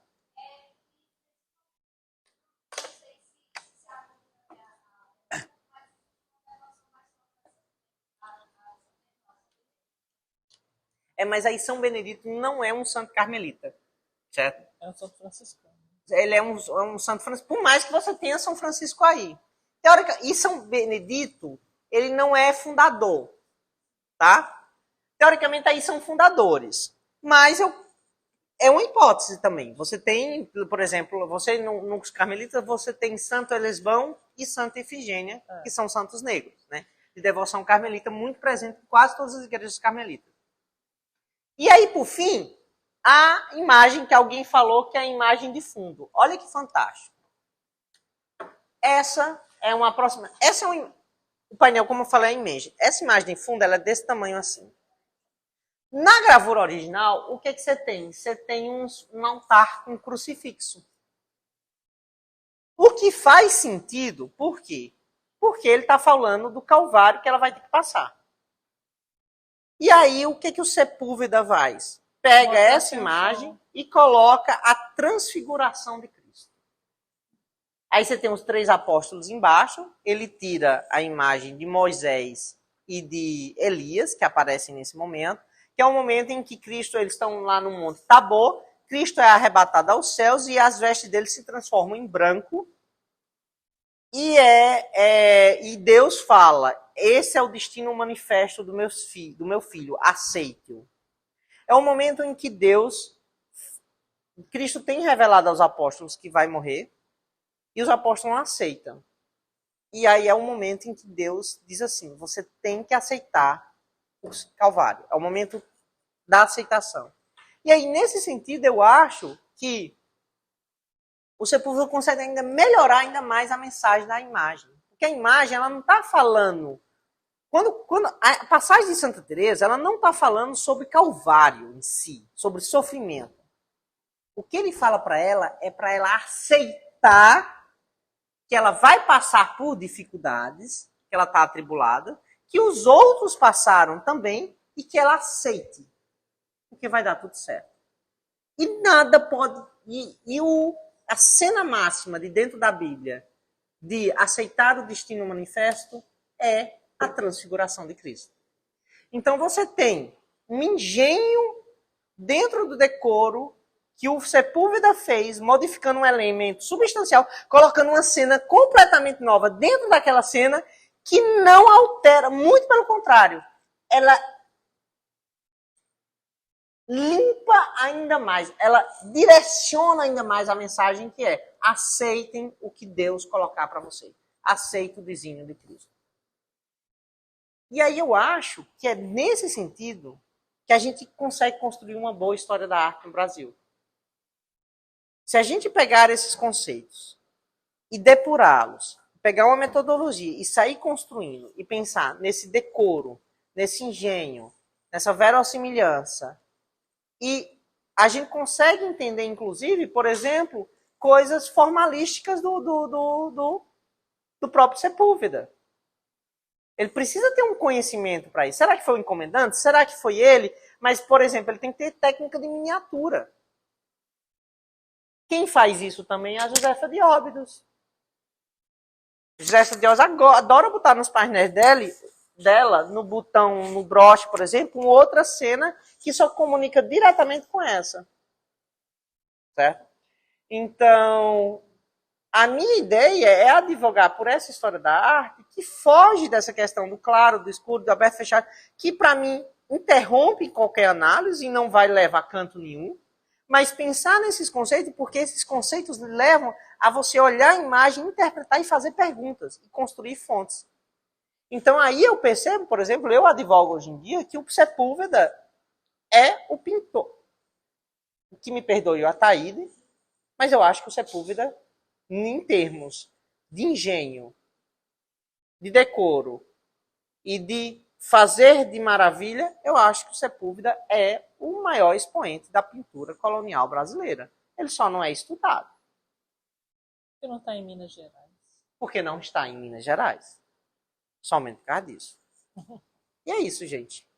Mas aí São Benedito não é um santo carmelita, certo? É um Santo Franciscano. Ele é um santo franciscano, por mais que você tenha São Francisco aí. E São Benedito, ele não é fundador, tá? Teoricamente aí são fundadores, mas é uma hipótese também. Você tem, por exemplo, nos carmelitas, você tem Santo Elesvão e Santa Ifigênia, que são santos negros, né? De devoção carmelita, muito presente em quase todas as igrejas carmelitas. E aí, por fim, a imagem que alguém falou que é a imagem de fundo. Olha que fantástico. Essa é uma próxima... O painel, como eu falei, é a imagem. Essa imagem de fundo, ela é desse tamanho assim. Na gravura original, o que você tem? Você tem um altar com crucifixo. O que faz sentido, por quê? Porque ele está falando do Calvário que ela vai ter que passar. E aí, o que o Sepúlveda faz? Pega essa imagem e coloca a transfiguração de Cristo. Aí você tem os 3 apóstolos embaixo, ele tira a imagem de Moisés e de Elias, que aparecem nesse momento, que é o momento em que Cristo, eles estão lá no Monte Tabor, Cristo é arrebatado aos céus e as vestes dele se transformam em branco. E Deus fala, esse é o destino manifesto do meu filho, aceite-o. É o momento em que Cristo tem revelado aos apóstolos que vai morrer, e os apóstolos não aceitam. E aí é o momento em que Deus diz assim, você tem que aceitar o Calvário. É o momento da aceitação. E aí, nesse sentido, eu acho que o Sepúlveda consegue ainda melhorar ainda mais a mensagem da imagem. Porque a imagem, ela não está falando... Quando a passagem de Santa Teresa, ela não está falando sobre Calvário em si, sobre sofrimento. O que ele fala para ela é para ela aceitar que ela vai passar por dificuldades, que ela está atribulada, que os outros passaram também e que ela aceite, porque vai dar tudo certo. E nada pode... A cena máxima de dentro da Bíblia de aceitar o destino manifesto é a transfiguração de Cristo. Então você tem um engenho dentro do decoro que o Sepúlveda fez, modificando um elemento substancial, colocando uma cena completamente nova dentro daquela cena que não altera, muito pelo contrário, ela limpa ainda mais, ela direciona ainda mais a mensagem que é: aceitem o que Deus colocar para vocês. Aceite o desígnio de Cristo. E aí eu acho que é nesse sentido que a gente consegue construir uma boa história da arte no Brasil. Se a gente pegar esses conceitos e depurá-los, pegar uma metodologia e sair construindo e pensar nesse decoro, nesse engenho, nessa verossimilhança, e a gente consegue entender, inclusive, por exemplo, coisas formalísticas do próprio Sepúlveda. Ele precisa ter um conhecimento para isso. Será que foi o encomendante? Será que foi ele? Mas, por exemplo, ele tem que ter técnica de miniatura. Quem faz isso também é a Josefa de Óbidos. Josefa de Óbidos adora botar nos painéis dela, no botão, no broche, por exemplo, uma outra cena que só comunica diretamente com essa. Certo? Então, a minha ideia é advogar por essa história da arte que foge dessa questão do claro, do escuro, do aberto, fechado, que para mim interrompe qualquer análise e não vai levar a canto nenhum, mas pensar nesses conceitos, porque esses conceitos levam a você olhar a imagem, interpretar e fazer perguntas, e construir fontes. Então aí eu percebo, por exemplo, eu advogo hoje em dia que o Sepúlveda é o pintor. Que me perdoe o Ataíde, mas eu acho que o Sepúlveda, em termos de engenho, de decoro e de fazer de maravilha, eu acho que o Sepúlveda é o maior expoente da pintura colonial brasileira. Ele só não é estudado. Porque não está em Minas Gerais. Porque não está em Minas Gerais. Somente por causa disso. E é isso, gente.